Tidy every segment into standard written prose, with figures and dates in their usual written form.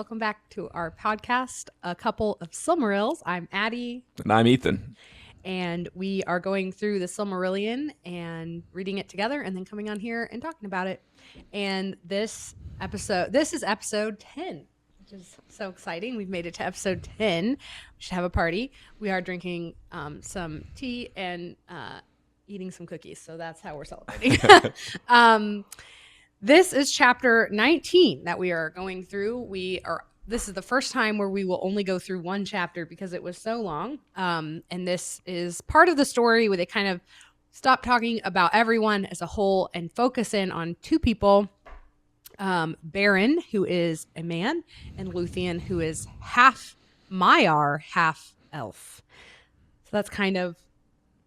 Welcome back to our podcast, A Couple of Silmarils. I'm Addie. And I'm Ethan. And we are going through the Silmarillion and reading it together and then coming on here and talking about it. And this is episode 10, which is so exciting. We've made it to episode 10. We should have a party. We are drinking some tea and eating some cookies. So that's how we're celebrating. This is chapter 19 that we are going through. This is the first time where we will only go through one chapter because it was so long. And this is part of the story where they kind of stop talking about everyone as a whole and focus in on two people. Beren, who is a man, and Lúthien, who is half Maiar, half elf. So that's kind of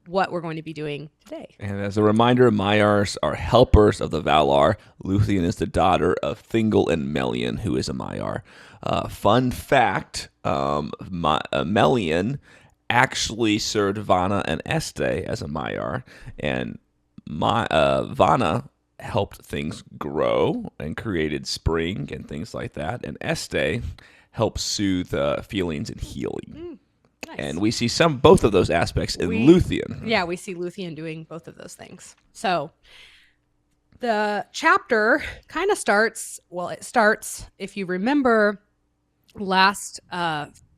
what we're going to be doing today. And as a reminder, Maiars are helpers of the Valar. Lúthien is the daughter of Thingol and Melian, who is a Maiar. Fun fact, Melian actually served Vana and Este as a Maiar, and Vana helped things grow and created spring and things like that, and Este helped soothe feelings and healing. Nice. And we see both of those aspects in Lúthien. Yeah, we see Lúthien doing both of those things. So the chapter kind of starts, if you remember last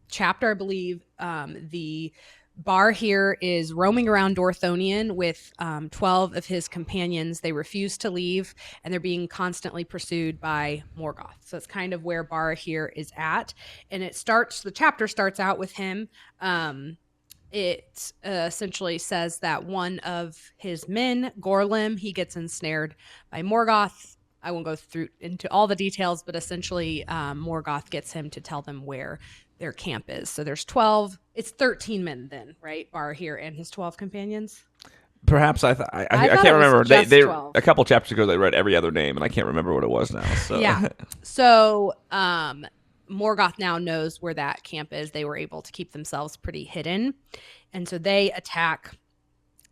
chapter, I believe, the Barahir is roaming around Dorthonion with 12 of his companions. They refuse to leave, and they're being constantly pursued by Morgoth. So it's kind of where Barahir is at. And the chapter starts out with him. It essentially says that one of his men, Gorlim, he gets ensnared by Morgoth. I won't go into all the details, but essentially Morgoth gets him to tell them where their camp is. So there's 12. It's 13 men then, right? Barahir and his 12 companions. Perhaps I can't remember. They a couple chapters ago they read every other name, and I can't remember what it was now. So. Yeah. So Morgoth now knows where that camp is. They were able to keep themselves pretty hidden, and so they attack.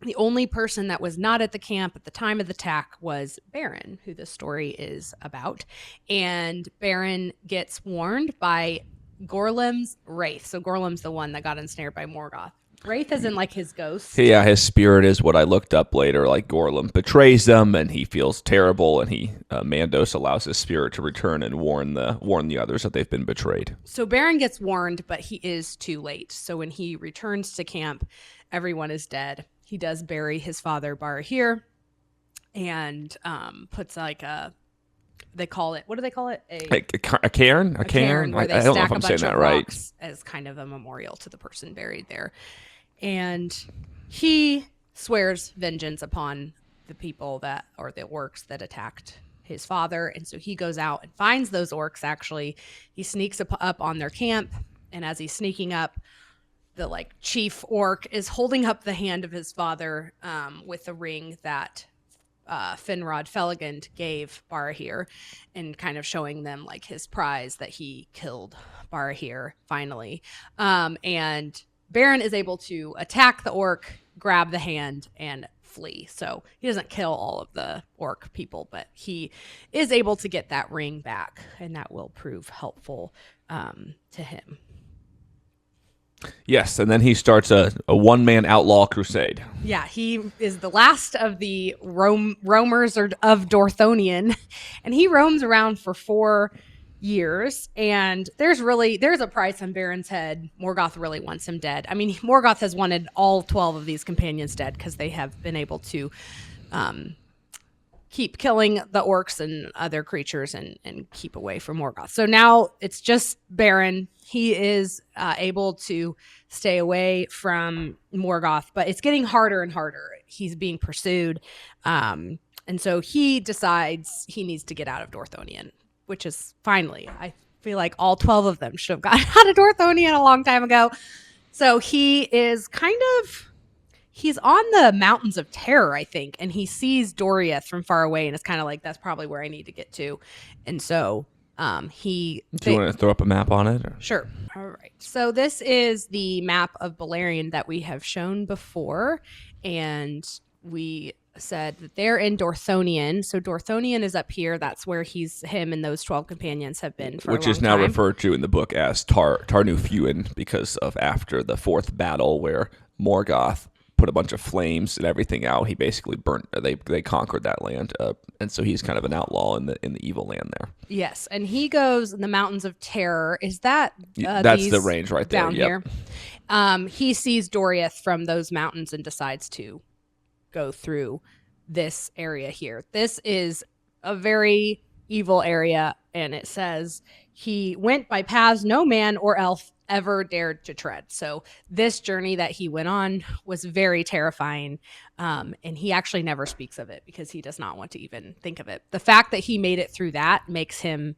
The only person that was not at the camp at the time of the attack was Beren, who the story is about. And Beren gets warned by Gorlim's Wraith. So Gorlim's the one that got ensnared by Morgoth. Wraith is in like his ghost. Yeah, his spirit is what I looked up later. Like Gorlim betrays them, and he feels terrible, and Mandos allows his spirit to return and warn the others that they've been betrayed. So Beren gets warned, but he is too late. So when he returns to camp, everyone is dead. He does bury his father Barahir, and puts like they call it, what do they call it? A cairn? A cairn? Where they I don't know stack if I'm a saying bunch that of right. rocks as kind of a memorial to the person buried there. And he swears vengeance upon the people the orcs that attacked his father. And so he goes out and finds those orcs, actually. He sneaks up on their camp, and as he's sneaking up, the chief orc is holding up the hand of his father with the ring that Finrod Felagund gave Barahir, and kind of showing them his prize that he killed Barahir finally. And Beren is able to attack the orc, grab the hand, and flee. So he doesn't kill all of the orc people, but he is able to get that ring back, and that will prove helpful to him. Yes, and then he starts a one-man outlaw crusade. Yeah, he is the last of the roamers of Dorthonion, and he roams around for 4 years, and there's a price on Beren's head. Morgoth really wants him dead. I mean, Morgoth has wanted all 12 of these companions dead because they have been able to keep killing the orcs and other creatures and keep away from Morgoth. So now it's just Beren. He is able to stay away from Morgoth, but it's getting harder and harder. He's being pursued. And so he decides he needs to get out of Dorthonion, which is finally, I feel like all 12 of them should have gotten out of Dorthonion a long time ago. So he is he's on the Mountains of Terror, I think, and he sees Doriath from far away, and it's kind of like, that's probably where I need to get to. And so Do you want to throw up a map on it? Or? Sure. All right. So this is the map of Beleriand that we have shown before, and we said that they're in Dorthonion. So Dorthonion is up here. That's where him and those 12 companions have been for which a long is now time. referred to in the book as Tarnufuin because of after the fourth battle where Morgoth put a bunch of flames and everything out. He basically burnt. They conquered that land, and so he's kind of an outlaw in the evil land there. Yes, and he goes in the Mountains of Terror. Is that that's the range right there? Down here. He sees Doriath from those mountains and decides to go through this area here. This is a very evil area, and it says he went by paths no man or elf ever dared to tread. So this journey that he went on was very terrifying, and he actually never speaks of it because he does not want to even think of it. The fact that he made it through that makes him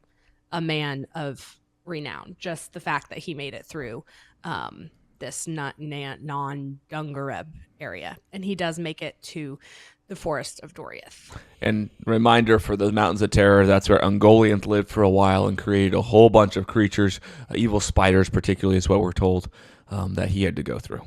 a man of renown. Just the fact that he made it through this non-Dungareb area, and he does make it to the Forest of Doriath. And reminder for the Mountains of Terror, that's where Ungoliant lived for a while and created a whole bunch of creatures, evil spiders particularly is what we're told, that he had to go through.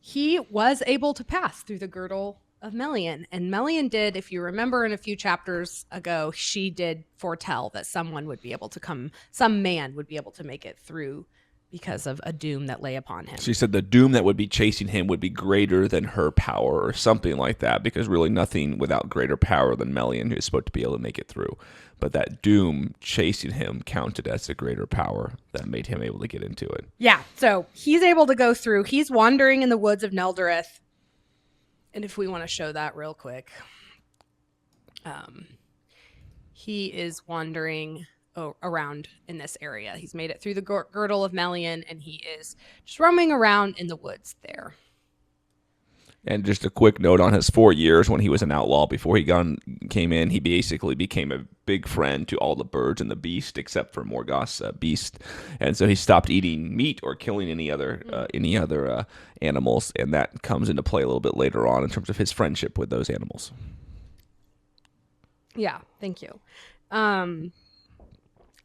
He was able to pass through the girdle of Melian, and Melian did, if you remember in a few chapters ago, she did foretell that some man would be able to make it through because of a doom that lay upon him. She said the doom that would be chasing him would be greater than her power or something like that, because really nothing without greater power than Melian is supposed to be able to make it through. But that doom chasing him counted as a greater power that made him able to get into it. Yeah, so he's able to go through. He's wandering in the woods of Neldoreth. And if we want to show that real quick, he is wandering around in this area. He's made it through the girdle of Melian, and he is just roaming around in the woods there. And just a quick note on his 4 years when he was an outlaw before he came in, he basically became a big friend to all the birds and the beast except for Morgoth's beast, and so he stopped eating meat or killing any other animals, and that comes into play a little bit later on in terms of his friendship with those animals. Yeah, thank you.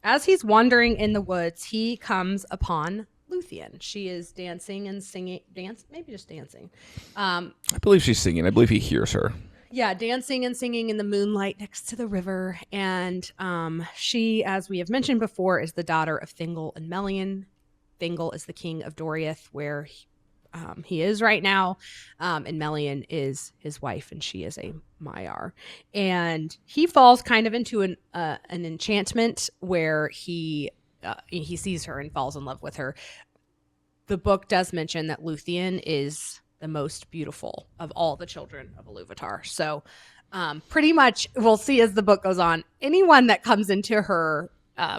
As he's wandering in the woods, he comes upon Lúthien. She is dancing and singing. Maybe just dancing. I believe she's singing. I believe he hears her. Yeah, dancing and singing in the moonlight next to the river. And she, as we have mentioned before, is the daughter of Thingol and Melian. Thingol is the king of Doriath, where he is right now, and Melian is his wife, and she is a Maiar. And he falls kind of into an enchantment where he sees her and falls in love with her. The book does mention that Lúthien is the most beautiful of all the children of Ilúvatar. So pretty much we'll see as the book goes on, anyone that comes into her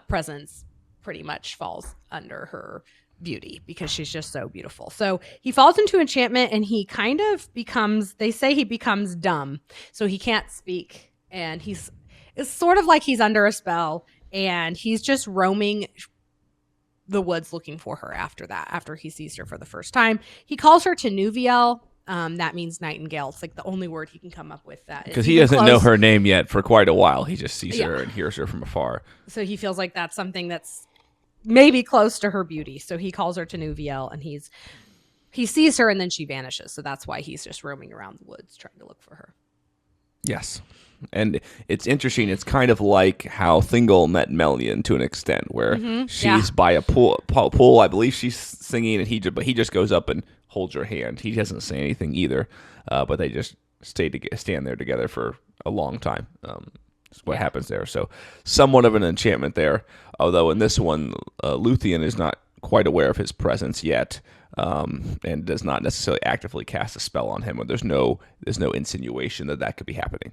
presence pretty much falls under her beauty because she's just so beautiful. So he falls into enchantment, and he kind of becomes, they say he becomes dumb. So he can't speak, and it's sort of like he's under a spell, and he's just roaming the woods looking for her after he sees her for the first time. He calls her Tinuviel. That means nightingale. It's like the only word he can come up with that. Because he doesn't know her name yet for quite a while. He just sees her and hears her from afar. So he feels like that's something that's maybe close to her beauty. So he calls her Tinuviel, and he sees her, and then she vanishes. So that's why he's just roaming around the woods trying to look for her. Yes. And it's interesting. It's kind of like how Thingol met Melian to an extent, where she's by a pool. I believe she's singing, and he just goes up and holds her hand. He doesn't say anything either, but they just stand there together for a long time. That's what happens there. So somewhat of an enchantment there. Although in this one, Lúthien is not quite aware of his presence yet, and does not necessarily actively cast a spell on him. Or there's no insinuation that could be happening.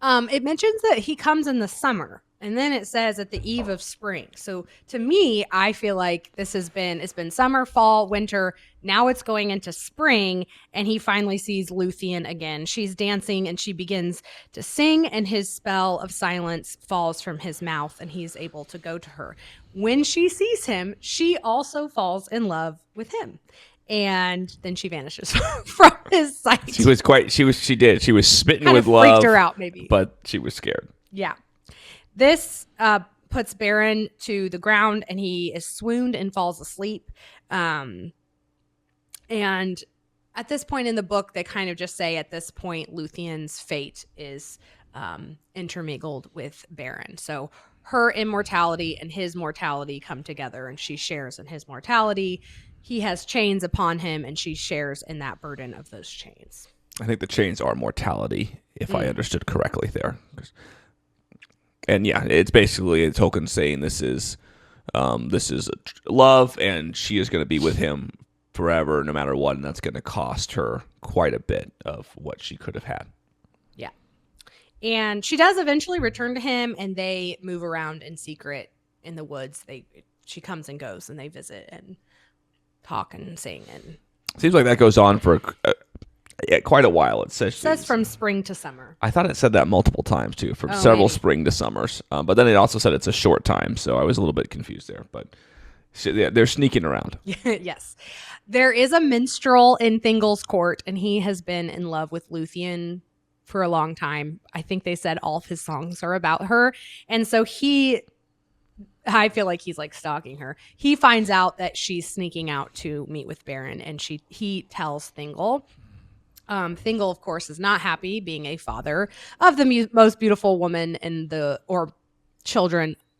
It mentions that he comes in the summer, and then it says at the eve of spring. So to me, I feel like it's been summer, fall, winter. Now it's going into spring, and he finally sees Lúthien again. She's dancing, and she begins to sing, and his spell of silence falls from his mouth, and he's able to go to her. When she sees him, she also falls in love with him. And then she vanishes from his sight. She was smitten kind with of love. Freaked her out, maybe. But she was scared. Yeah. This puts Beren to the ground, and he is swooned and falls asleep. And at this point in the book, they kind of just say at this point, Lúthien's fate is intermingled with Beren. So her immortality and his mortality come together, and she shares in his mortality. He has chains upon him, and she shares in that burden of those chains. I think the chains are mortality, if I understood correctly there. And yeah, it's basically a token saying this is love, and she is going to be with him forever, no matter what, and that's going to cost her quite a bit of what she could have had. Yeah. And she does eventually return to him, and they move around in secret in the woods. She comes and goes, and they visit and talk and sing. And seems like that goes on for quite a while. It says from spring to summer. I thought it said that multiple times too, from several spring to summers. But then it also said it's a short time, so I was a little bit confused there. But yeah, they're sneaking around. Yes. There is a minstrel in Thingol's court, and he has been in love with Lúthien for a long time. I think they said all of his songs are about her. And so I feel like he's like stalking her. He finds out that she's sneaking out to meet with Beren, and he tells Thingol. Thingol, of course, is not happy being a father of the most beautiful woman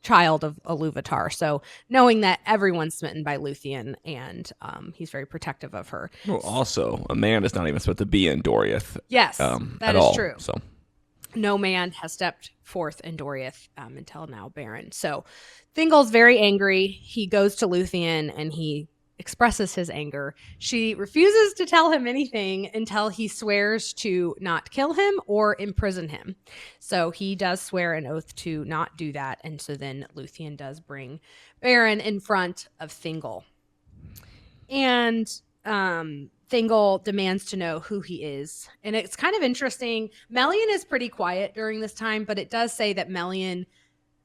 child of Ilúvatar. So knowing that everyone's smitten by Lúthien, and he's very protective of her. Well, also, a man is not even supposed to be in Doriath. Yes, that is true. So no man has stepped forth in Doriath until now, Beren. So Thingol's very angry. He goes to Lúthien and he expresses his anger. She refuses to tell him anything until he swears to not kill him or imprison him. So he does swear an oath to not do that. And so then Lúthien does bring Beren in front of Thingol. And Thingol demands to know who he is. And it's kind of interesting. Melian is pretty quiet during this time, but it does say that Melian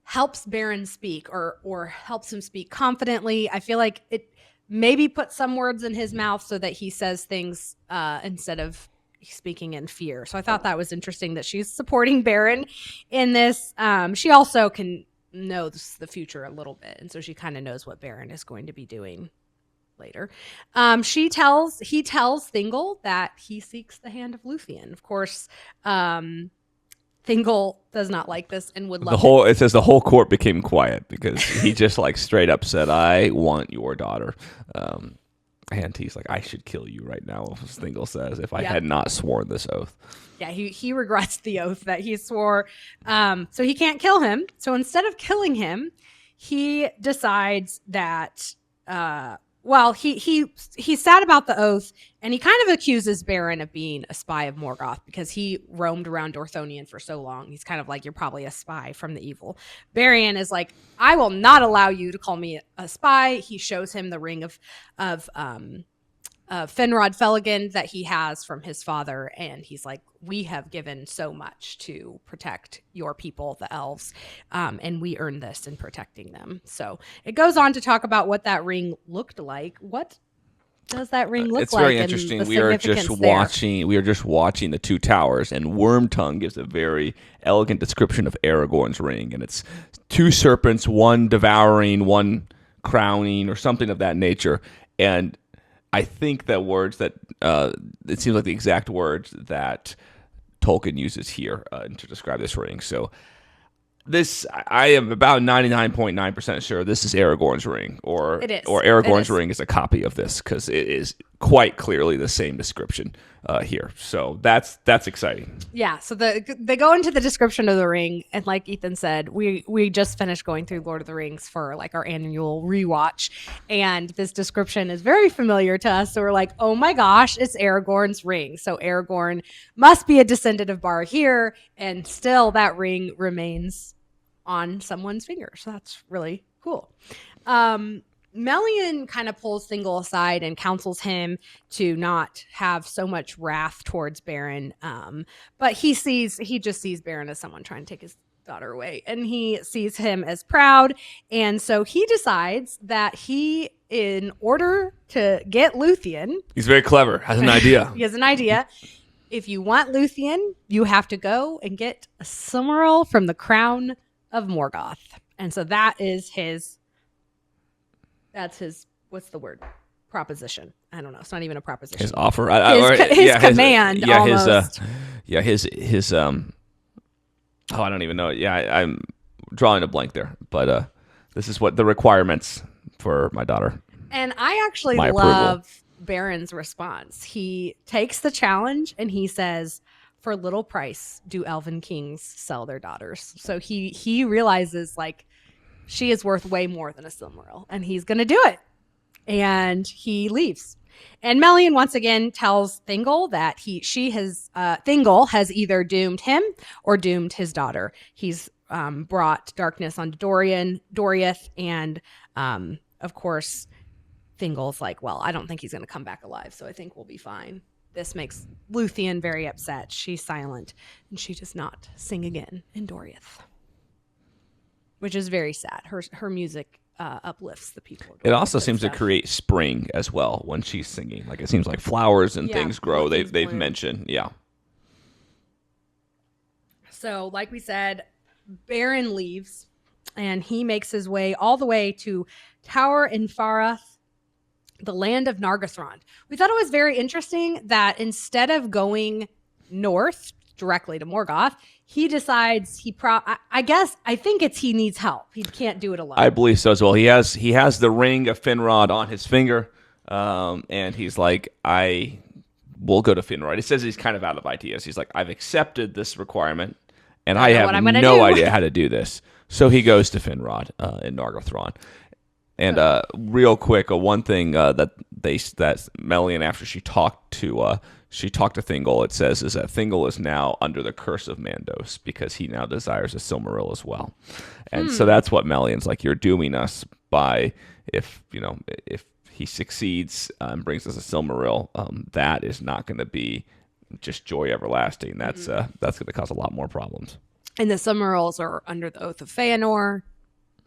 helps Beren speak or helps him speak confidently. I feel like it maybe put some words in his mouth so that he says things instead of speaking in fear. So I thought that was interesting that she's supporting Beren in this. She also knows the future a little bit, and so she kind of knows what Beren is going to be doing later. He tells Thingol that he seeks the hand of Lúthien. Of course, Thingol does not like this and would love it says the whole court became quiet because he just like straight up said, "I want your daughter." And he's like, "I should kill you right now," as Thingol says, "if I had not sworn this oath." Yeah, he regrets the oath that he swore. So he can't kill him. So instead of killing him, he decides that he's sad about the oath, and he kind of accuses Beren of being a spy of Morgoth because he roamed around Dorthonion for so long. He's kind of like, you're probably a spy from the evil. Beren is like, I will not allow you to call me a spy. He shows him the ring of Finrod Felagund that he has from his father, and he's like, we have given so much to protect your people, the elves, and we earned this in protecting them. So it goes on to talk about what that ring looked like. What does that ring look like? It's very interesting. We are just watching the Two Towers, and Wormtongue gives a very elegant description of Aragorn's ring, and it's two serpents, one devouring, one crowning, or something of that nature. And I think that words that it seems like the exact words that Tolkien uses here to describe this ring. So I am about 99.9% sure this is Aragorn's ring, or Aragorn's ring is a copy of this because it is quite clearly the same description here. So that's exciting. Yeah. So they go into the description of the ring, and like Ethan said, we just finished going through Lord of the Rings for like our annual rewatch, and this description is very familiar to us. So we're like, oh my gosh, it's Aragorn's ring. So Aragorn must be a descendant of Barahir, and still that ring remains on someone's finger. So that's really cool. Melian kind of pulls Thingol aside and counsels him to not have so much wrath towards Beren. But he just sees Beren as someone trying to take his daughter away, and he sees him as proud. And so he decides that in order to get Lúthien, he's very clever, has an idea. He has an idea. If you want Lúthien, you have to go and get a Silmaril from the crown of Morgoth. And so that's his, what's the word? proposition. I don't know. It's not even a proposition. His offer, His command, almost. His Oh, I don't even know. Yeah, I'm drawing a blank there, but this is what the requirements for my daughter. And I actually My love Beren's response. He takes the challenge and he says, "For little price do elven kings sell their daughters." So he realizes like she is worth way more than a Silmaril, and he's going to do it. And he leaves. And Melian once again tells Thingol that Thingol has either doomed him or doomed his daughter. He's brought darkness onto Doriath, and of course, Thingol's like, well, I don't think he's going to come back alive, so I think we'll be fine. This makes Lúthien very upset. She's silent, and she does not sing again in Doriath, which is very sad. Her music uplifts the people. It also seems to create spring as well when she's singing. Like it seems like flowers and things grow. They've mentioned, yeah. So, like we said, Beren leaves, and he makes his way all the way to Tower in Farath, the land of Nargothrond. We thought it was very interesting that instead of going north directly to Morgoth, he decides I think it's he needs help. He can't do it alone. I believe so as well. He has the ring of Finrod on his finger, and he's like, I will go to Finrod. He says he's kind of out of ideas. He's like, I've accepted this requirement, and I have no idea how to do this. So he goes to Finrod in Nargothrond. And real quick, one thing that Melian, after she talked to Thingol, it says is that Thingol is now under the curse of Mandos because he now desires a Silmaril as well, and so that's what Melian's like. You're dooming us by if he succeeds and brings us a Silmaril, that is not going to be just joy everlasting. That's going to cause a lot more problems. And the Silmarils are under the oath of Feanor.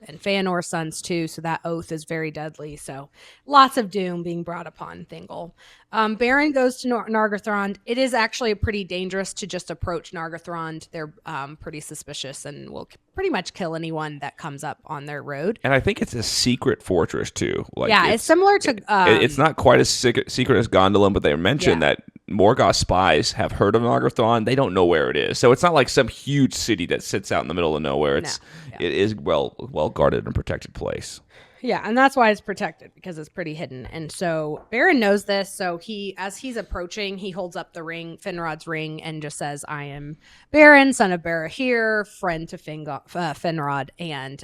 And Feanor's sons too, so that oath is very deadly. So lots of doom being brought upon Thingol. Beren goes to Nargothrond. It is actually pretty dangerous to just approach Nargothrond. They're pretty suspicious and will pretty much kill anyone that comes up on their road. And I think it's a secret fortress too. Like it's similar to... it's not quite as secret as Gondolin, but they mentioned that Morgoth Spies have heard of Nargothrond. They don't know where it is. So it's not like some huge city that sits out in the middle of nowhere. It is well guarded and protected place. Yeah, and that's why it's protected, because it's pretty hidden. And so Beren knows this, so as he's approaching, he holds up the ring, Finrod's ring, and just says, I am Beren, son of Barahir, friend to Finrod, and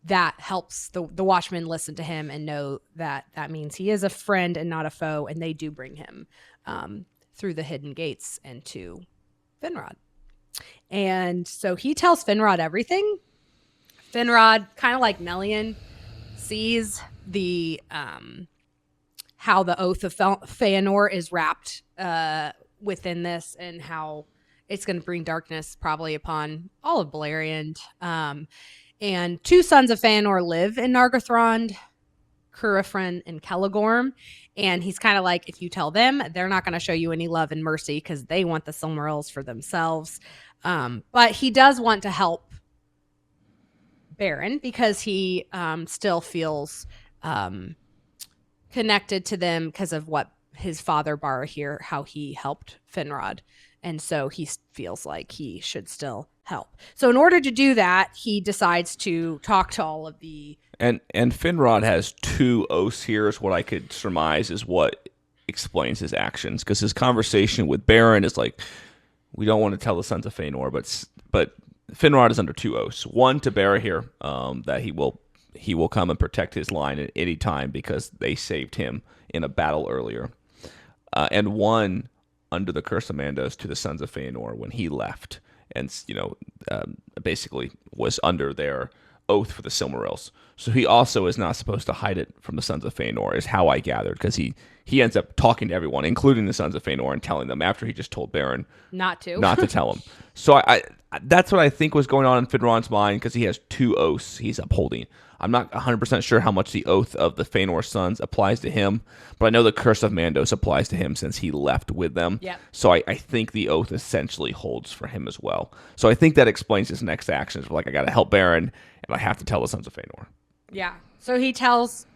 that helps the Watchmen listen to him and know that means he is a friend and not a foe, and they do bring him through the hidden gates into Finrod. And so he tells Finrod everything. Finrod, kind of like Melian, sees the how the oath of Feanor is wrapped within this, and how it's going to bring darkness probably upon all of Beleriand. And two sons of Feanor live in Nargothrond, Curufin and Celegorm. And he's kind of like, if you tell them, they're not going to show you any love and mercy because they want the Silmarils for themselves. But he does want to help Beren because he still feels connected to them because of what his father Barahir, how he helped Finrod. And so he feels like he should still help. So in order to do that, he decides to talk to all of the... And Finrod has two oaths here, is what I could surmise is what explains his actions. Because his conversation with Beren is like, we don't want to tell the sons of Feanor, but Finrod is under two oaths. One to Barahir, that he will come and protect his line at any time because they saved him in a battle earlier. And one under the curse of Mandos to the sons of Feanor when he left, and basically was under their oath for the Silmarils. So he also is not supposed to hide it from the sons of Feanor, is how I gathered, because he ends up talking to everyone, including the sons of Feanor, and telling them after he just told Beren not to tell him. So I that's what I think was going on in Finrod's mind, because he has two oaths he's upholding. I'm not 100% sure how much the oath of the Feanor sons applies to him, but I know the curse of Mandos applies to him since he left with them. Yep. So I think the oath essentially holds for him as well. So I think that explains his next actions. Like, I got to help Beren, and I have to tell the sons of Feanor. Yeah. So he tells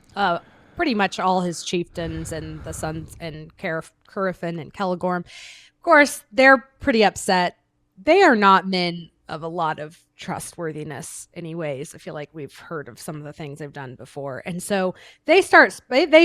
pretty much all his chieftains and the sons and Curufin and Celegorm. Of course, they're pretty upset. They are not men of a lot of trustworthiness anyways. I feel like we've heard of some of the things they've done before. And so they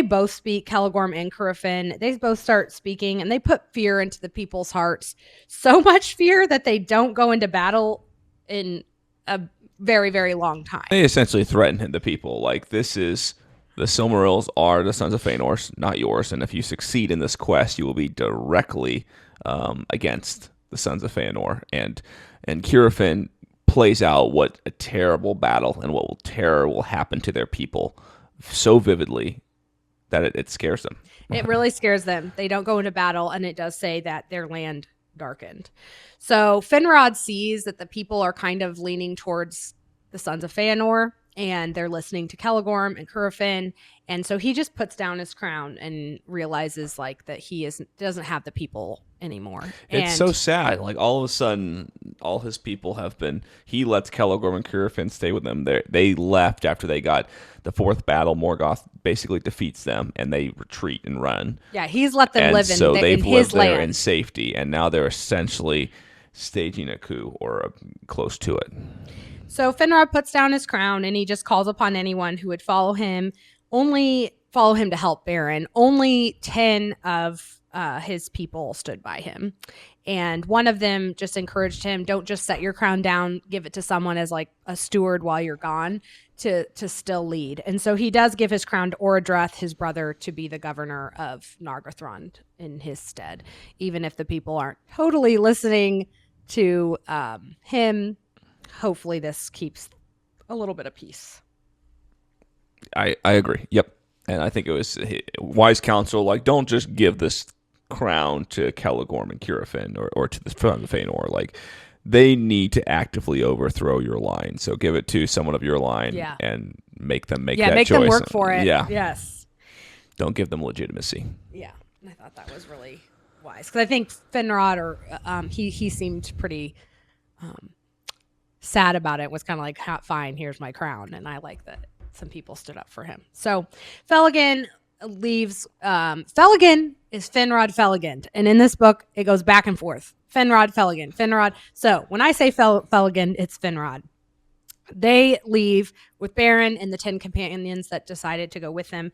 both speak, Celegorm and Curufin. They both start speaking, and they put fear into the people's hearts. So much fear that they don't go into battle in a very, very long time. They essentially threaten the people. Like, this is... The Silmarils are the sons of Feanor, not yours. And if you succeed in this quest, you will be directly against the sons of Feanor. And Curufin plays out what a terrible battle and what terror will happen to their people so vividly that it scares them. It really scares them. They don't go into battle, and it does say that their land darkened. So Finrod sees that the people are kind of leaning towards the sons of Feanor, and they're listening to Celegorm and Curufin, and so he just puts down his crown and realizes like that he doesn't have the people anymore. It's so sad. Like, all of a sudden, all his people have been... He lets Celegorm and Curufin stay with them. They left after they got the fourth battle. Morgoth basically defeats them, and they retreat and run. Yeah, he's let them live in his land. So they've lived there in safety, and now they're essentially staging a coup or close to it. So Finrod puts down his crown, and he just calls upon anyone who would follow him. Only follow him to help Beren. Only 10 of his people stood by him. And one of them just encouraged him, don't just set your crown down, give it to someone as like a steward while you're gone to still lead. And so he does give his crown to Orodreth, his brother, to be the governor of Nargothrond in his stead. Even if the people aren't totally listening to him, hopefully this keeps a little bit of peace. I agree. Yep. And I think it was wise counsel, like, don't just give this crown to Celegorm and Curufin or to the front of Feanor. Like, they need to actively overthrow your line. So give it to someone of your line and make them make that choice. Yeah, make them work for it. Yeah. Yes. Don't give them legitimacy. Yeah. I thought that was really wise. Because I think Finrod, he seemed pretty sad about it. Was kind of like, fine, here's my crown. And I like that some people stood up for him. So Felagund leaves. Felagund is Finrod Felagund. And in this book, it goes back and forth. Finrod, Felagund, Finrod. So when I say Felagund, it's Finrod. They leave with Beren and the 10 companions that decided to go with them.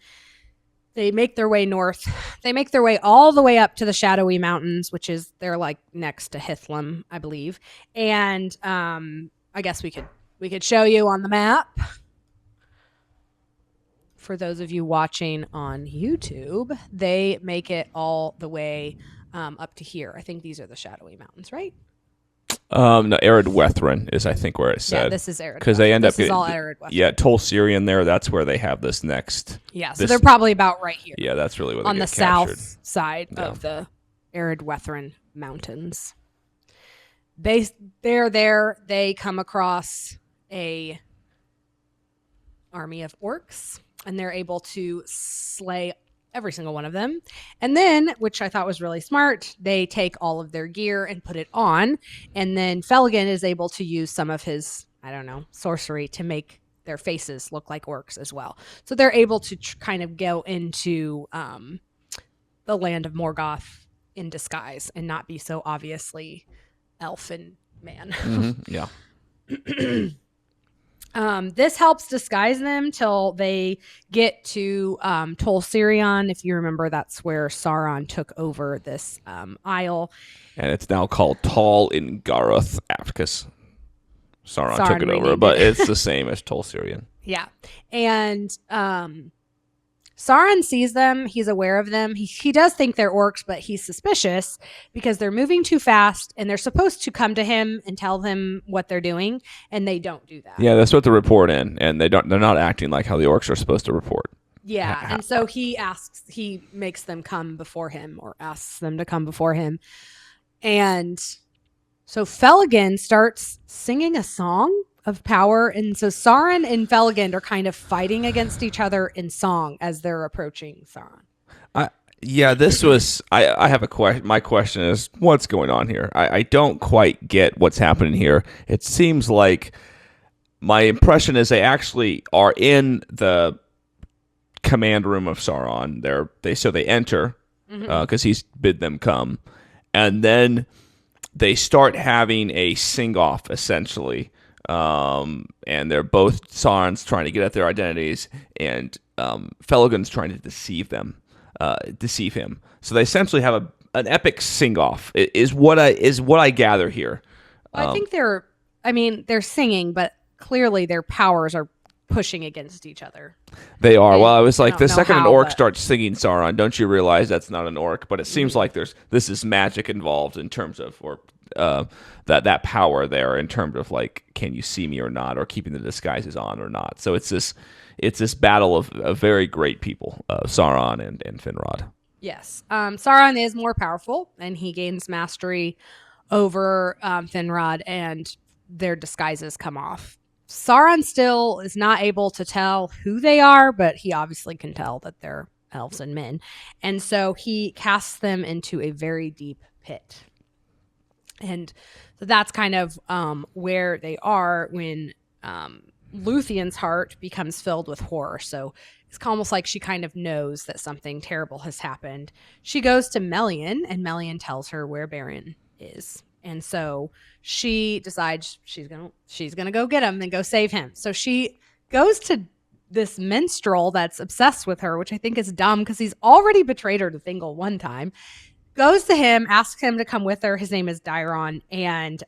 They make their way north. They make their way all the way up to the Shadowy Mountains, which is, they're like next to Hithlum, I believe. And I guess we could show you on the map. For those of you watching on YouTube, they make it all the way up to here. I think these are the Shadowy Mountains, right? No, Eredwethrin is, I think, where it said. Yeah, this is Eredwethrin. Because they end up getting... This is all Eredwethrin. Yeah, Tol Sirion there, that's where they have this next... Yeah, so they're probably about right here. Yeah, that's really what they on the captured. South side of the Eredwethrin Mountains. They're there. They come across a army of orcs, and they're able to slay every single one of them. And then, which I thought was really smart, they take all of their gear and put it on. And then Felagund is able to use some of his, sorcery to make their faces look like orcs as well. So they're able to kind of go into the land of Morgoth in disguise and not be so obviously elfin man. Mm-hmm. Yeah. This helps disguise them till they get to Tol Sirion. If you remember, that's where Sauron took over this isle. And it's now called Tol in Garoth because Sauron took it over, but it's the same as Tol Sirion. Yeah. And Sauron sees them. He's aware of them. He does think they're orcs, but he's suspicious because they're moving too fast and they're supposed to come to him and tell him what they're doing, and they don't do that. Yeah, that's what they report in, and they're not acting like how the orcs are supposed to report. Yeah, and so he makes them come before him, or asks them to come before him. And so Felagund starts singing a song of power, and so Sauron and Felagund are kind of fighting against each other in song as they're approaching Sauron. This was... I have a question. My question is, what's going on here? I don't quite get what's happening here. It seems like... My impression is they actually are in the command room of Sauron. They enter because he's bid them come, and then they start having a sing-off essentially. And they're both Sauron's trying to get at their identities, and Felagund's trying to deceive him. So they essentially have an epic sing-off. Is what I gather here. Well, I think they're singing, but clearly their powers are pushing against each other. They are. Well, I was like, the second an orc but... starts singing Sauron, don't you realize that's not an orc? But it seems like this is magic involved in terms of, or that power there in terms of like, can you see me or not, or keeping the disguises on or not. So it's this battle of very great people, Sauron and Finrod. Yes. Sauron is more powerful, and he gains mastery over Finrod, and their disguises come off. Sauron still is not able to tell who they are, but he obviously can tell that they're elves and men. And so he casts them into a very deep pit. And so that's kind of where they are when Lúthien's heart becomes filled with horror. So it's almost like she kind of knows that something terrible has happened. She goes to Melian, and Melian tells her where Beren is. And so she decides she's gonna go get him and go save him. So she goes to this minstrel that's obsessed with her, which I think is dumb because he's already betrayed her to Thingol one time. Goes to him, asks him to come with her. His name is Dairon. And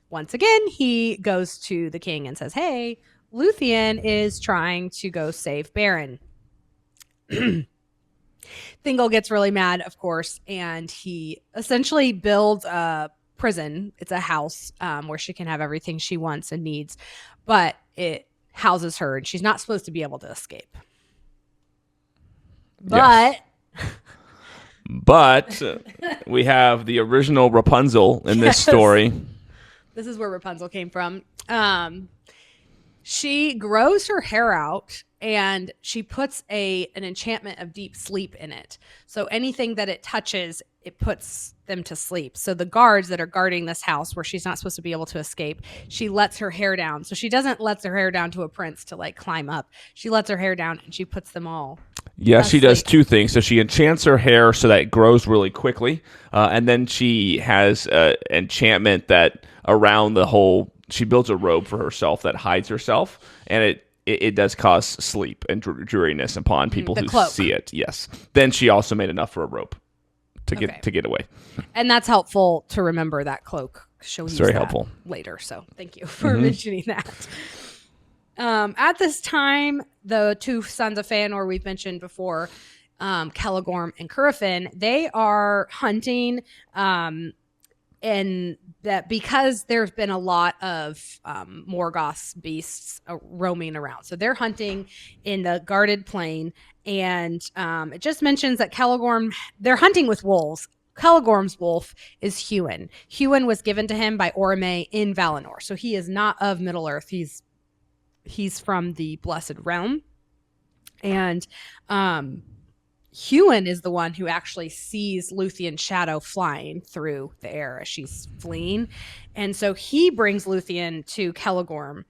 once again, he goes to the king and says, hey, Lúthien is trying to go save Beren. Thingol gets really mad, of course, and he essentially builds a prison. It's a house where she can have everything she wants and needs, but it houses her, and she's not supposed to be able to escape. But... Yes. But we have the original Rapunzel in this story. This is where Rapunzel came from. She grows her hair out, and she puts an enchantment of deep sleep in it. So anything that it touches, it puts them to sleep. So the guards that are guarding this house where she's not supposed to be able to escape, she lets her hair down. So she doesn't let her hair down to a prince to like climb up. She lets her hair down, and she puts them all. Yeah, she does two things. So she enchants her hair so that it grows really quickly. And then she has enchantment that around the whole, she builds a robe for herself that hides herself. And it does cause sleep and dreariness upon people who see it. Yes. Then she also made enough for a rope to get away. And that's helpful to remember that cloak. She'll use very that helpful later. So thank you for mentioning that. At this time, the two sons of Feanor we've mentioned before, Celegorm and Curufin, they are hunting, and that because there's been a lot of Morgoth's beasts roaming around. So they're hunting in the guarded plain, and it just mentions that they're hunting with wolves. Celegorm's wolf is Huan. Huan was given to him by Orome in Valinor. So he is not of Middle-earth. He's from the Blessed Realm. And Huan is the one who actually sees Lúthien's shadow flying through the air as she's fleeing. And so he brings Lúthien to Celegorm.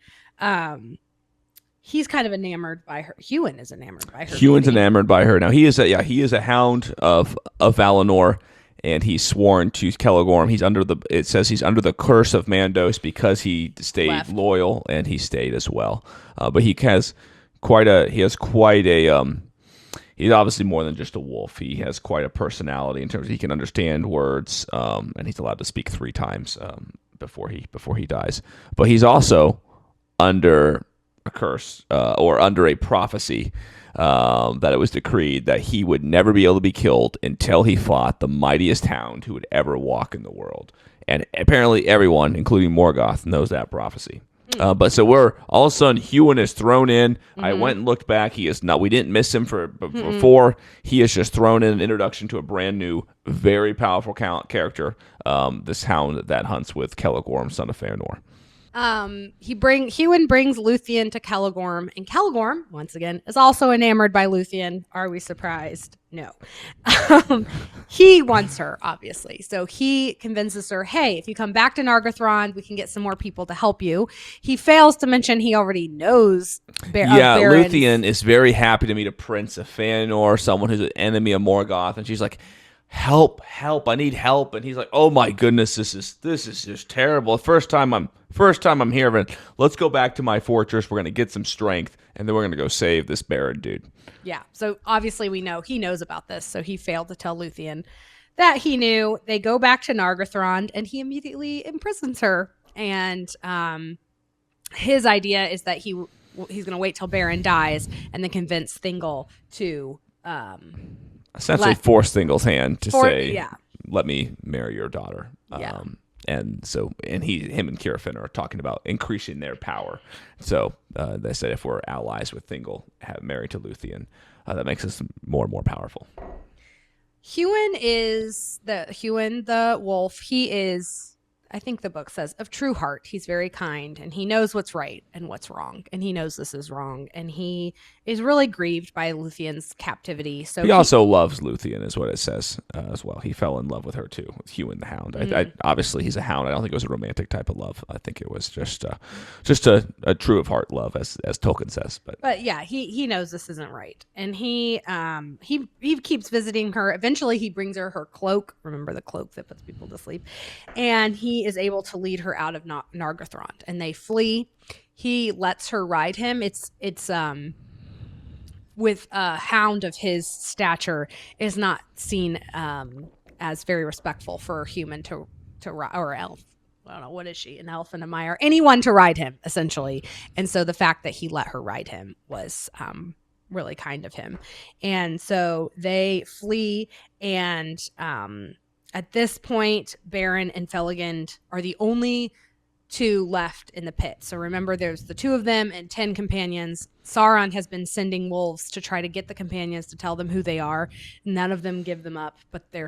He's kind of enamored by her. Huan is enamored by her. Huan's enamored by her. Now he is a hound of Valinor, and he's sworn to Celegorm. It says he's under the curse of Mandos because he stayed loyal, and he stayed as well. But he has quite a he's obviously more than just a wolf. He has quite a personality in terms of he can understand words, and he's allowed to speak 3 times before he dies. But he's also under a curse or under a prophecy that it was decreed that he would never be able to be killed until he fought the mightiest hound who would ever walk in the world. And apparently everyone, including Morgoth, knows that prophecy. But so all of a sudden Huan is thrown in. I went and looked back. He is not. We didn't miss him before. He is just thrown in an introduction to a brand new, very powerful character. This hound that hunts with Celegorm, son of Feanor. Hewin brings Lúthien to Celegorm, and Celegorm, once again, is also enamored by Lúthien. Are we surprised? No. He wants her, obviously. So he convinces her, hey, if you come back to Nargothrond, we can get some more people to help you. He fails to mention he already knows Lúthien is very happy to meet a prince of Fëanor, someone who's an enemy of Morgoth, and she's like, help, I need help. And he's like, oh my goodness, this is just terrible. First time I'm here, but let's go back to my fortress. We're gonna get some strength, and then we're gonna go save this Beren dude. Yeah. So obviously we know he knows about this, so he failed to tell Lúthien that he knew. They go back to Nargothrond, and he immediately imprisons her. And his idea is that he's gonna wait till Beren dies and then convince Thingol to essentially force Thingol's hand to say, let me marry your daughter. Yeah. And him and Cirfin are talking about increasing their power. So they said if we're allies with Thingol, married to Lúthien, that makes us more and more powerful. Hewin the wolf. He is, I think the book says, of true heart. He's very kind, and he knows what's right and what's wrong, and he knows this is wrong, and he is really grieved by Lúthien's captivity. So he also loves Lúthien, is what it says as well. He fell in love with her too, with Hewin the Hound. Obviously, he's a hound. I don't think it was a romantic type of love. I think it was just a true of heart love, as Tolkien says. But yeah, he knows this isn't right, and he keeps visiting her. Eventually, he brings her cloak. Remember the cloak that puts people to sleep, and he is able to lead her out of Nargothrond, and they flee. He lets her ride him. It's with a hound of his stature is not seen as very respectful for a human to ride, or elf. I don't know, what is she? An elf and a Maiar? Anyone to ride him, essentially. And so the fact that he let her ride him was really kind of him. And so they flee, and at this point, Beren and Felagund are the only two left in the pit. So remember, there's the two of them and 10 companions. Sauron has been sending wolves to try to get the companions to tell them who they are. None of them give them up, but the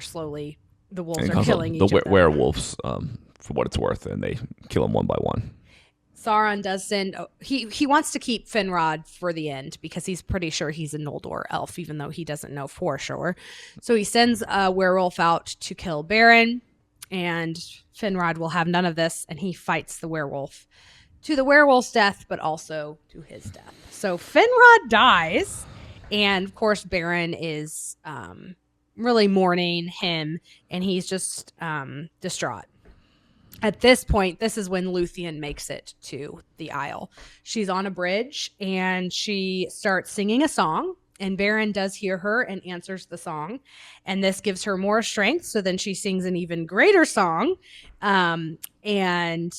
wolves are killing each of them. The werewolves, for what it's worth, and they kill them one by one. Sauron does send. He wants to keep Finrod for the end because he's pretty sure he's a Noldor elf, even though he doesn't know for sure. So he sends a werewolf out to kill Beren, and Finrod will have none of this, and he fights the werewolf to the werewolf's death, but also to his death. So Finrod dies, and of course Beren is really mourning him, and he's just distraught. At this point, this is when Lúthien makes it to the Isle. She's on a bridge, and she starts singing a song, and Beren does hear her and answers the song, and this gives her more strength, so then she sings an even greater song, and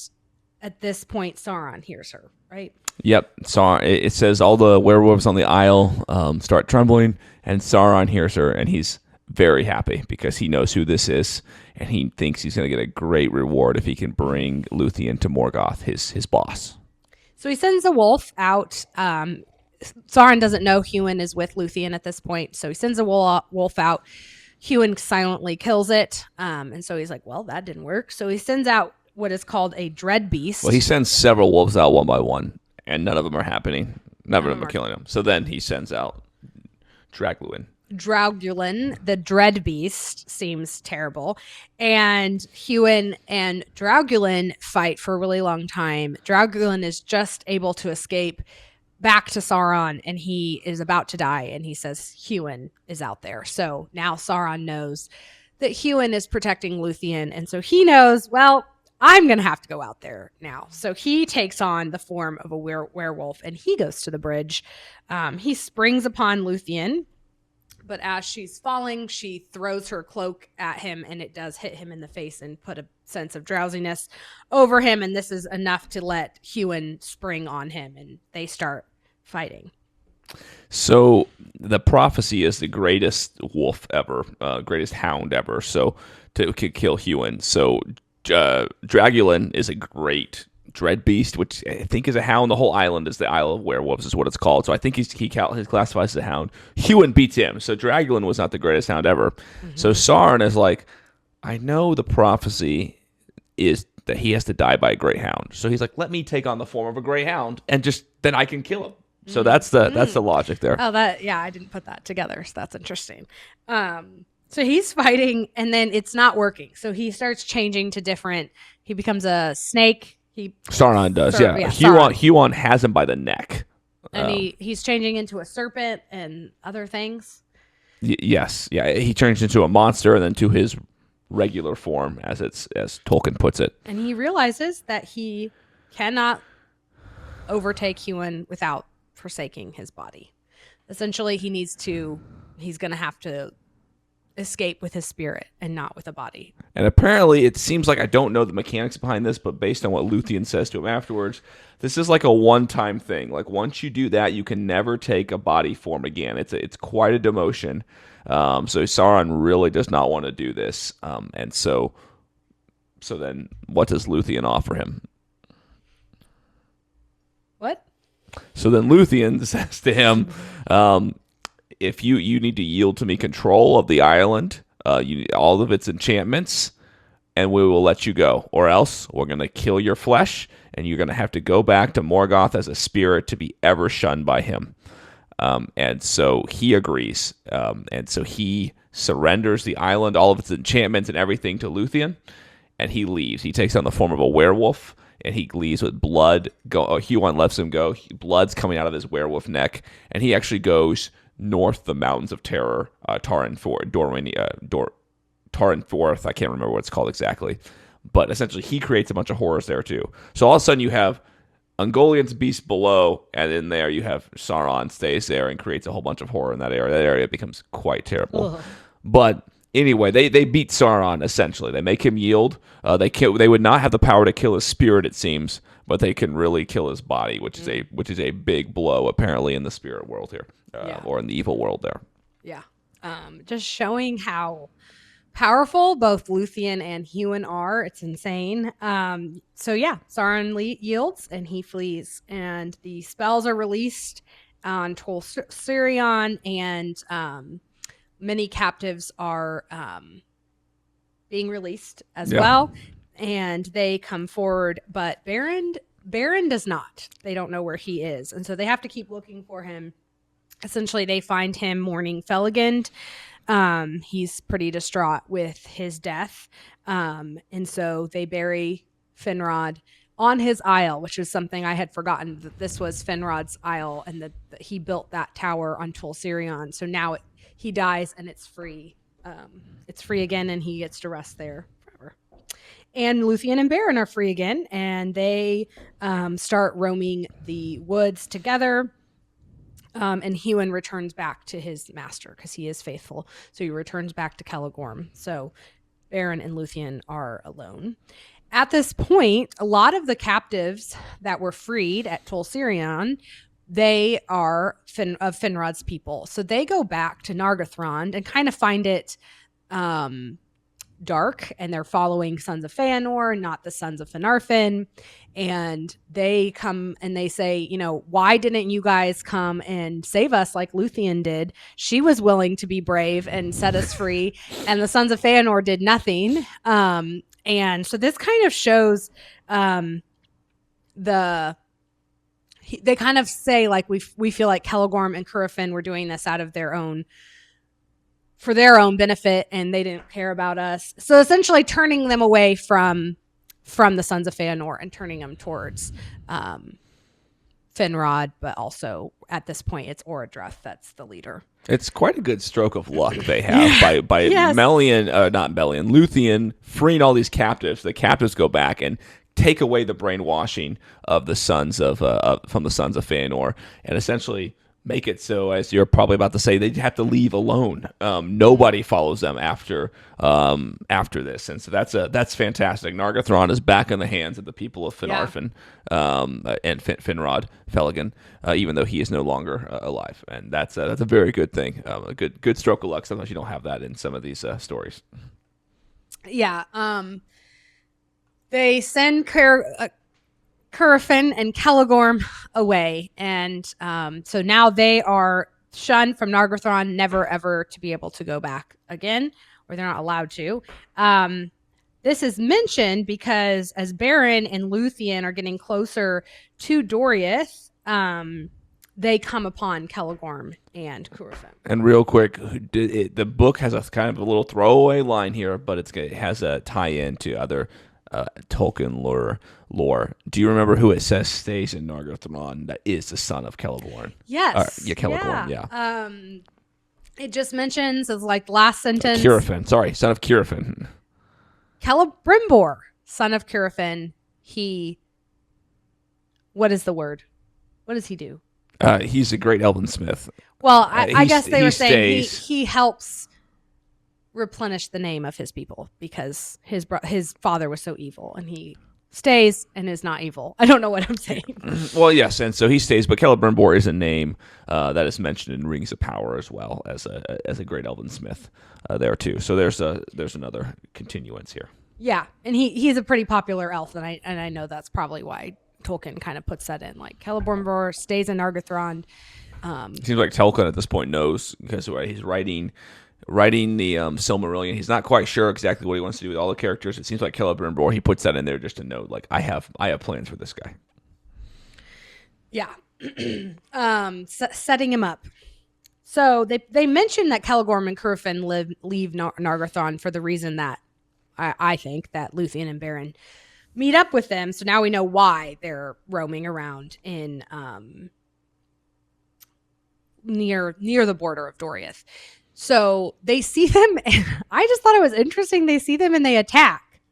at this point, Sauron hears her, right? Yep. It says all the werewolves on the Isle start trembling, and Sauron hears her, and he's very happy because he knows who this is, and he thinks he's going to get a great reward if he can bring Lúthien to Morgoth, his boss. So he sends a wolf out. Sauron doesn't know Hewin is with Lúthien at this point, so he sends a wolf out. Hewin silently kills it, and so he's like, well, that didn't work. So he sends out what is called a dread beast. Well, he sends several wolves out one by one, and none of them are happening. None of them are killing him. So then he sends out Draugluin. Draugluin, the dread beast, seems terrible. And Hewin and Draugluin fight for a really long time. Draugluin is just able to escape back to Sauron, and he is about to die, and he says Hewin is out there. So now Sauron knows that Hewin is protecting Lúthien, and so he knows, well, I'm going to have to go out there now. So he takes on the form of a werewolf, and he goes to the bridge. He springs upon Lúthien, but as she's falling, she throws her cloak at him, and it does hit him in the face and put a sense of drowsiness over him, and this is enough to let Hewin spring on him, and they start fighting. So the prophecy is the greatest wolf ever, greatest hound ever, so to kill Hewin. So Draugluin is a great dread beast, which I think is a hound. The whole island is the Isle of Werewolves, is what it's called. So I think he classifies as a hound. Hewin beats him. So Draugluin was not the greatest hound ever. Mm-hmm. So Sauron is like, I know the prophecy is that he has to die by a greyhound. So he's like, let me take on the form of a greyhound, and just then I can kill him. So that's the logic there. Oh, I didn't put that together, so that's interesting. So he's fighting, and then it's not working. So he starts changing to different. He becomes a snake. Sauron does, yeah. Sauron. Huon has him by the neck, and he's changing into a serpent and other things. Yes, yeah. He turns into a monster, and then to his regular form, as Tolkien puts it. And he realizes that he cannot overtake Huon without forsaking his body. Essentially, he's going to have to escape with his spirit and not with a body. And apparently, it seems like, I don't know the mechanics behind this, but based on what Lúthien says to him afterwards, this is like a one-time thing. Like, once you do that, you can never take a body form again. It's quite a demotion. So Sauron really does not want to do this. And so then what does Lúthien offer him? What? So then Lúthien says to him, if you need to yield to me control of the island, all of its enchantments, and we will let you go. Or else we're going to kill your flesh, and you're going to have to go back to Morgoth as a spirit to be ever shunned by him. And so he agrees. And so he surrenders the island, all of its enchantments and everything to Lúthien, and he leaves. He takes on the form of a werewolf, and he leaves with blood. Huon lets him go. Blood's coming out of his werewolf neck, and he actually goes north the Mountains of Terror, Taranforth. I can't remember what it's called exactly. But essentially, he creates a bunch of horrors there, too. So all of a sudden, you have Ungoliant's beast below, and in there you have Sauron stays there and creates a whole bunch of horror in that area. That area becomes quite terrible. Ugh. But anyway, they beat Sauron, essentially. They make him yield. They would not have the power to kill his spirit, it seems, but they can really kill his body, which is a big blow, apparently, in the spirit world here, or in the evil world there. Yeah. Just showing how powerful both Lúthien and Huon are. It's insane. Sauron yields and he flees, and the spells are released on Tol Sirion, and many captives are being released as well, and they come forward, but Beren does not. They don't know where he is, and so they have to keep looking for him. Essentially, they find him mourning Felagund. He's pretty distraught with his death. And so they bury Finrod on his isle, which is something I had forgotten, that this was Finrod's isle, and that he built that tower on Tol Sirion. So now he dies and it's free. It's free again, and he gets to rest there forever. And Lúthien and Beren are free again, and they start roaming the woods together. And Huon returns back to his master because he is faithful. So he returns back to Celegorm. So Beren and Lúthien are alone. At this point, a lot of the captives that were freed at Tol Sirion, they are of Finrod's people. So they go back to Nargothrond and kind of find it dark, and they're following Sons of Feanor, not the Sons of Finarfin. And they come and they say, why didn't you guys come and save us like Lúthien did? She was willing to be brave and set us free, and the Sons of Feanor did nothing. And so this kind of shows they kind of say, like, we feel like Celegorm and Curufin were doing this out of for their own benefit, and they didn't care about us. So essentially turning them away from the Sons of Feanor and turning them towards Finrod, but also at this point it's Orodruth that's the leader. It's quite a good stroke of luck they have by Lúthien freeing all these captives. The captives go back and take away the brainwashing of the sons of from the Sons of Feanor, and essentially make it so, as you're probably about to say, they have to leave alone. Nobody follows them after this, and so that's fantastic. Nargothrond is back in the hands of the people of Finarfin and Finrod, Felagund, even though he is no longer alive, and that's a very good thing. A good stroke of luck. Sometimes you don't have that in some of these stories. Yeah. They send Curufin and Celegorm away, and so now they are shunned from Nargothrond, never ever to be able to go back again, or they're not allowed to. this is mentioned because as Beren and Lúthien are getting closer to Doriath, they come upon Celegorm and Curufin. And real quick, the book has a kind of a little throwaway line here, but it has a tie-in to other Tolkien lore. Do you remember who it says stays in Nargothrond that is the son of Celeborn? Yes. Celegorn, yeah. It just mentions as like last sentence. Curufin, sorry, son of Curufin. Celebrimbor, son of Curufin. What is the word? What does he do? He's a great elven smith. Well, I guess they were saying he helps replenish the name of his people because his father was so evil, and he stays and is not evil. I don't know what I'm saying. Well, yes, and so he stays, but Celebrimbor is a name that is mentioned in Rings of Power as well as a great elven smith there too. So there's another continuance here. Yeah, and he's a pretty popular elf, and I know that's probably why Tolkien kind of puts that in. Like Celebrimbor stays in Nargothrond. Seems like Tolkien at this point knows because he's writing the Silmarillion. He's not quite sure exactly what he wants to do with all the characters. It seems like Celebrimbor, he puts that in there just to note, like, I have plans for this guy. Yeah. Setting him up. So they mentioned that Celegorm and Curufin leave Nargothrond for the reason that I think that Lúthien and Beren meet up with them. So now we know why they're roaming around in near the border of Doriath. So they see them. I just thought it was interesting. They see them and they attack.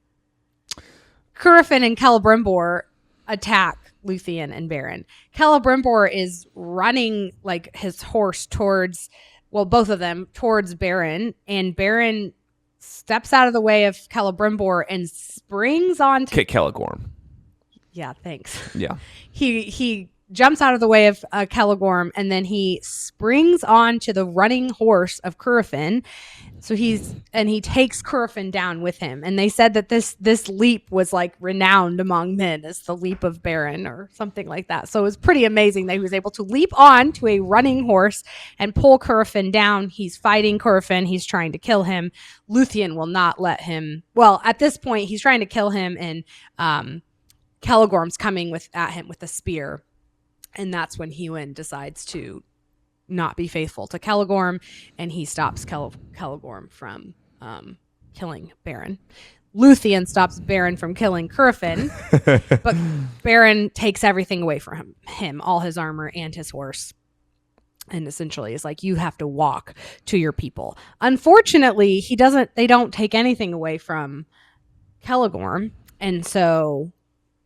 Curufin and Celebrimbor attack Lúthien and Beren. Celebrimbor is running like his horse towards, well, both of them towards Beren, and Beren steps out of the way of Celebrimbor and springs on Kick Celegorm. Yeah, thanks. Yeah. He jumps out of the way of Celegorm, and then he springs onto the running horse of Curufin. So he takes Curufin down with him. And they said that this leap was like renowned among men as the leap of Beren or something like that. So it was pretty amazing that he was able to leap on to a running horse and pull Curufin down. He's fighting Curufin. He's trying to kill him. Lúthien will not let him. Well, at this point, he's trying to kill him, and Celegorm's coming at him with a spear. And that's when Hewin decides to not be faithful to Celegorm, and he stops Celegorm from killing Beren. Lúthien stops Beren from killing Curufin, but Beren takes everything away from him, all his armor and his horse, and essentially is like, you have to walk to your people. Unfortunately, they don't take anything away from Celegorm, and so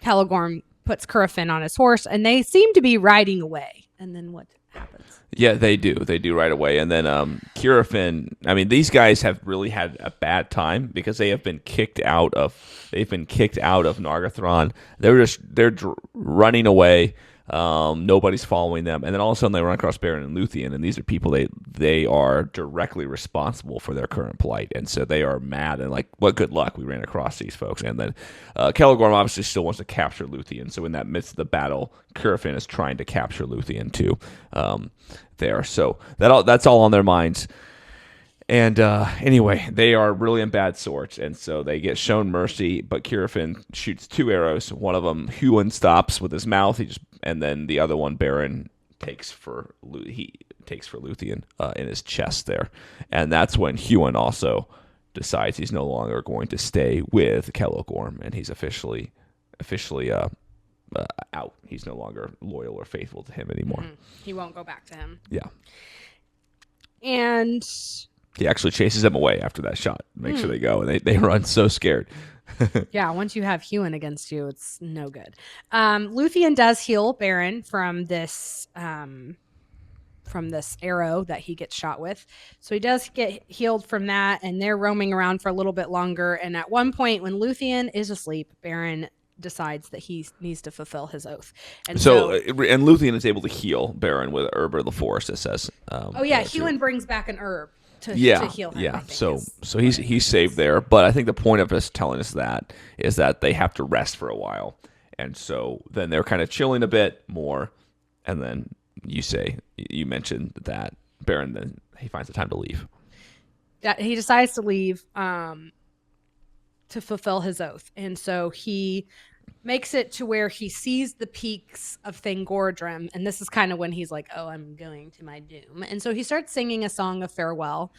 Celegorm puts Curufin on his horse, and they seem to be riding away. And then what happens? Yeah, they do. They do right away. And then Curufin, I mean, these guys have really had a bad time because they've been kicked out of Nargothrond. They're running away. Nobody's following them, and then all of a sudden they run across Beren and Lúthien, and these are people they are directly responsible for their current plight, and so they are mad and like, what good luck, we ran across these folks. And then Celegorm obviously still wants to capture Lúthien, so in that midst of the battle, Curufin is trying to capture Lúthien too. There, so that's all on their minds. And anyway, they are really in bad sorts, and so they get shown mercy, but Curufin shoots 2 arrows. One of them, Hewin stops with his mouth, and then the other one, Beren takes for Lúthien in his chest there. And that's when Hewin also decides he's no longer going to stay with Celegorm, and he's officially out. He's no longer loyal or faithful to him anymore. Mm-hmm. He won't go back to him. Yeah. And he actually chases them away after that shot. Make sure they go, and they run so scared. Yeah, once you have Hewin against you, it's no good. Lúthien does heal Beren from this arrow that he gets shot with. So he does get healed from that, and they're roaming around for a little bit longer. And at one point, when Lúthien is asleep, Beren decides that he needs to fulfill his oath. And so Lúthien is able to heal Beren with Herb of the Forest, it says. Hewin brings back an herb to heal him. Yeah, so he's saved there. But I think the point of us telling us that is that they have to rest for a while. And so then they're kind of chilling a bit more. And then you mentioned that Beren, then he finds the time to leave. He decides to leave. to fulfill his oath. And so he makes it to where he sees the peaks of Thingordrim, and this is kind of when he's like, oh, I'm going to my doom. And so he starts singing a song of farewell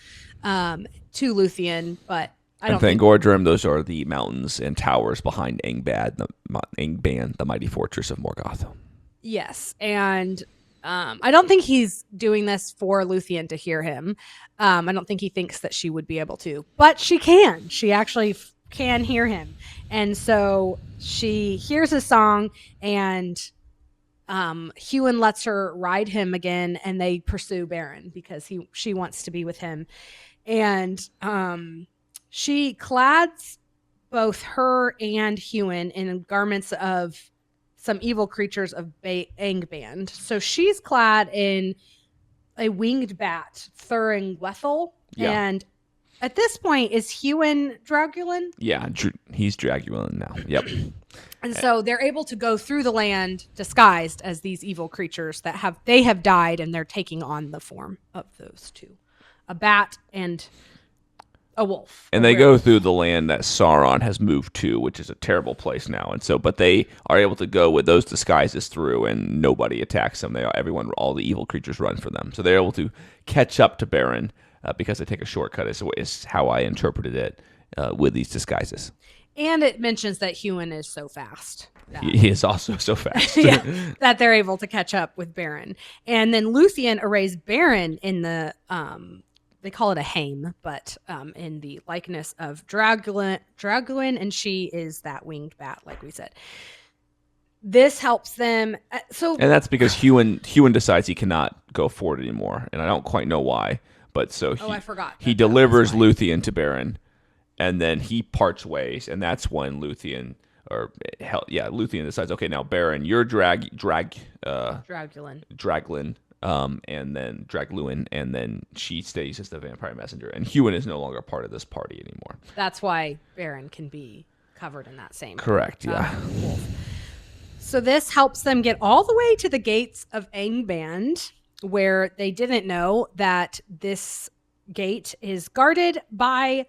to Lúthien, but I don't think... Thingordrim, those are the mountains and towers behind Angband, the mighty fortress of Morgoth. Yes, and I don't think he's doing this for Lúthien to hear him. I don't think he thinks that she would be able to, but she can. She actually can hear him. And so she hears his song, and Hewin lets her ride him again, and they pursue Beren because she wants to be with him. And she clads both her and Hewin in garments of some evil creatures of Angband. So she's clad in a winged bat, Thuringwethel, and at this point, is Hewin Dragulin? Yeah, he's Dragulin now. Yep. And so they're able to go through the land disguised as these evil creatures that have died, and they're taking on the form of those two, a bat and a wolf. And they go through the land that Sauron has moved to, which is a terrible place now. And so, but they are able to go with those disguises through, and nobody attacks them. All the evil creatures run for them. So they're able to catch up to Beren. Because they take a shortcut is how I interpreted it with these disguises. And it mentions that Hewin is so fast. He is also so fast. That they're able to catch up with Beren. And then Lúthien arrays Beren in the, they call it a hame, but in the likeness of Dragulin, and she is that winged bat, like we said. This helps them. And that's because Hewin decides he cannot go forward anymore, and I don't quite know why. But so I forgot. He delivers Lúthien to Beren, and then he parts ways, and that's when Lúthien decides, okay, now Beren, you're Dragulin, and then Dragluin, and then she stays as the vampire messenger, and Hewin is no longer part of this party anymore. That's why Beren can be covered in that same. Correct. Yeah. Wolf. So this helps them get all the way to the gates of Angband, where they didn't know that this gate is guarded by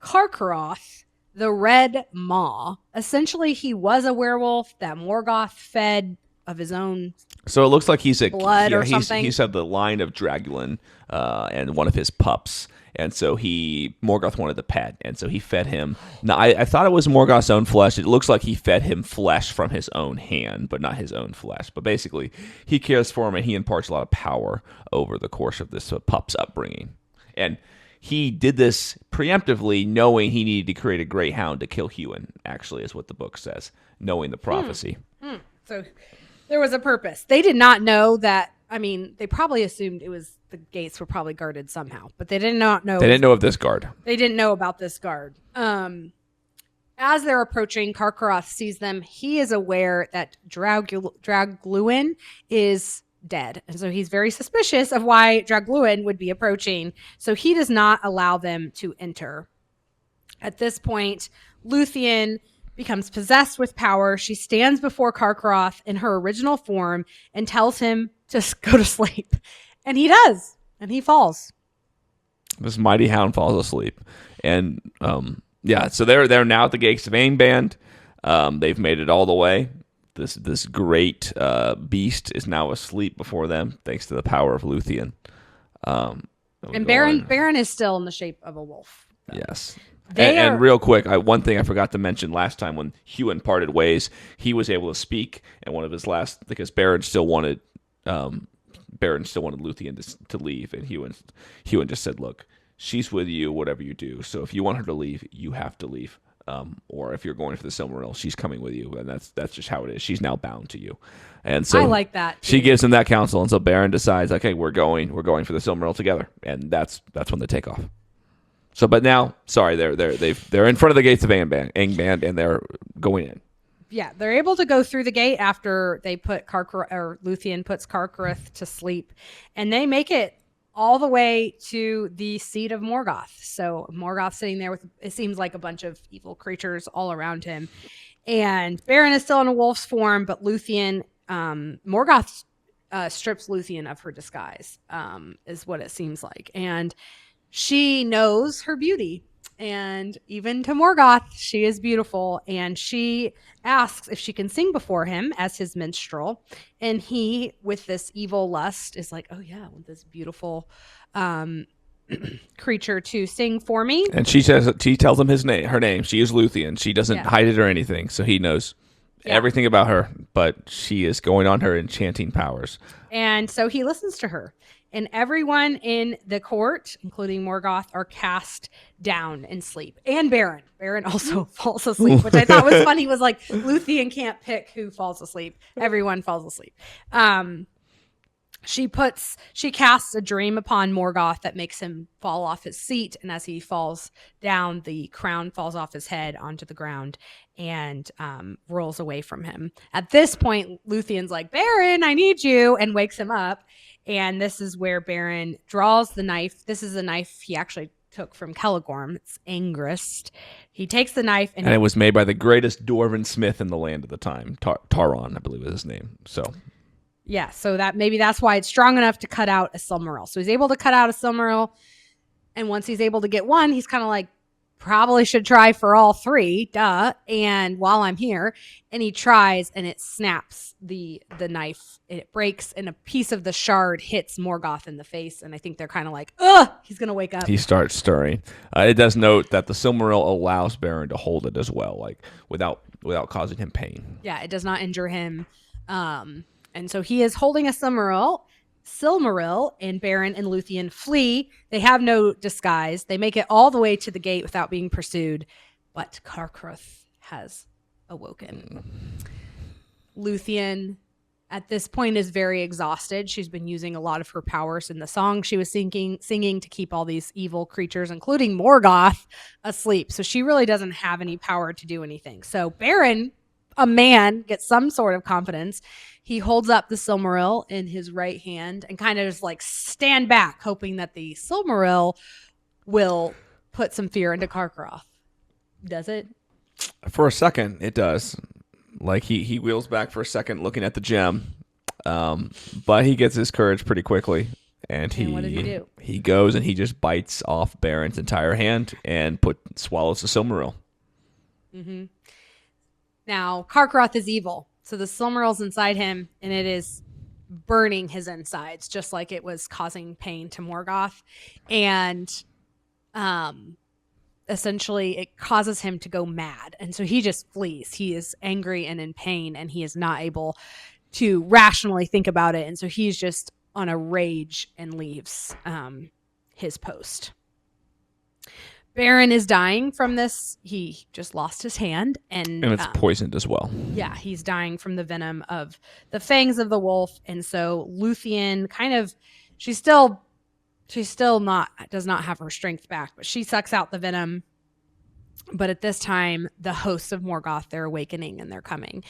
Carcharoth, the Red Maw. Essentially, he was a werewolf that Morgoth fed of his own. So it looks like he's blood or something. He's of the line of Dragulin and one of his pups. And so Morgoth wanted the pet, and so he fed him. Now, I thought it was Morgoth's own flesh. It looks like he fed him flesh from his own hand, but not his own flesh. But basically, he cares for him, and he imparts a lot of power over the course of this pup's upbringing. And he did this preemptively, knowing he needed to create a greyhound to kill Hewin, actually, is what the book says, knowing the prophecy. So there was a purpose. They did not know that. I mean, they probably assumed the gates were probably guarded somehow, but they did not know. They didn't know of this guard. They didn't know about this guard. As they're approaching, Carcharoth sees them. He is aware that Dragluin is dead, and so he's very suspicious of why Dragluin would be approaching. So he does not allow them to enter. At this point, Lúthien becomes possessed with power. She stands before Carcharoth in her original form and tells him to go to sleep. And he does. And he falls. This mighty hound falls asleep. And so they're now at the gates of Angband. They've made it all the way. This great beast is now asleep before them, thanks to the power of Lúthien. And Beren is still in the shape of a wolf. Though. Yes. And real quick, one thing I forgot to mention last time when Hewin parted ways, he was able to speak, and one of his last, because Beren still wanted Lúthien to leave, and Hewin just said, "Look, she's with you, whatever you do. So if you want her to leave, you have to leave. Or if you're going for the Silmaril, she's coming with you, and that's just how it is. She's now bound to you." And so I like that. She gives him that counsel, and so Beren decides, okay, we're going for the Silmaril together, and that's when they take off. So, but now, sorry, they're in front of the gates of Angband, and they're going in. Yeah, they're able to go through the gate after they put Lúthien puts Carcharoth to sleep, and they make it all the way to the seat of Morgoth. So Morgoth sitting there with, it seems like, a bunch of evil creatures all around him, and Beren is still in a wolf's form, but Morgoth strips Lúthien of her disguise, is what it seems like, and she knows her beauty. And even to Morgoth, she is beautiful. And she asks if she can sing before him as his minstrel. And he, with this evil lust, is like, oh, yeah, I want this beautiful creature to sing for me. And she tells him her name. She is Lúthien. She doesn't hide it or anything. So he knows everything about her, but she is going on her enchanting powers. And so he listens to her. And everyone in the court, including Morgoth, are cast down in sleep. And Beren. Beren also falls asleep, which I thought was funny. Was like, Lúthien can't pick who falls asleep. Everyone falls asleep. She casts a dream upon Morgoth that makes him fall off his seat. And as he falls down, the crown falls off his head onto the ground and rolls away from him. At this point, Lúthien's like, Beren, I need you, and wakes him up. And this is where Beren draws the knife. This is a knife he actually took from Celegorm. It's Angrist. He takes the knife. And it was made by the greatest dwarven smith in the land at the time. Taron, I believe was his name. So... yeah, so that's why it's strong enough to cut out a Silmaril. So he's able to cut out a Silmaril, and once he's able to get one, he's kind of like, probably should try for all three, duh. And while I'm here, and he tries, and it snaps the knife. It breaks, and a piece of the shard hits Morgoth in the face, and I think they're kind of like, ugh, he's going to wake up. He starts stirring. It does note that the Silmaril allows Beren to hold it as well, like without causing him pain. Yeah, it does not injure him. And so he is holding a Silmaril, and Beren and Lúthien flee. They have no disguise. They make it all the way to the gate without being pursued. But Carcharoth has awoken. Lúthien, at this point, is very exhausted. She's been using a lot of her powers in the song she was singing to keep all these evil creatures, including Morgoth, asleep. So she really doesn't have any power to do anything. So Beren, a man, gets some sort of confidence. He holds up the Silmaril in his right hand and kind of just like stand back, hoping that the Silmaril will put some fear into Carcharoth. Does it? For a second, it does. Like he wheels back for a second looking at the gem, but he gets his courage pretty quickly. And what does he do? He goes and he just bites off Beren's entire hand and swallows the Silmaril. Mm-hmm. Now, Carcharoth is evil. So the Silmaril's inside him, and it is burning his insides, just like it was causing pain to Morgoth. And essentially, it causes him to go mad. And so he just flees. He is angry and in pain, and he is not able to rationally think about it. And so he's just on a rage and leaves his post. Beren is dying from this. He just lost his hand. And it's poisoned as well. Yeah, he's dying from the venom of the fangs of the wolf. And so Lúthien she still does not have her strength back, but she sucks out the venom. But at this time, the hosts of Morgoth, they're awakening and they're coming.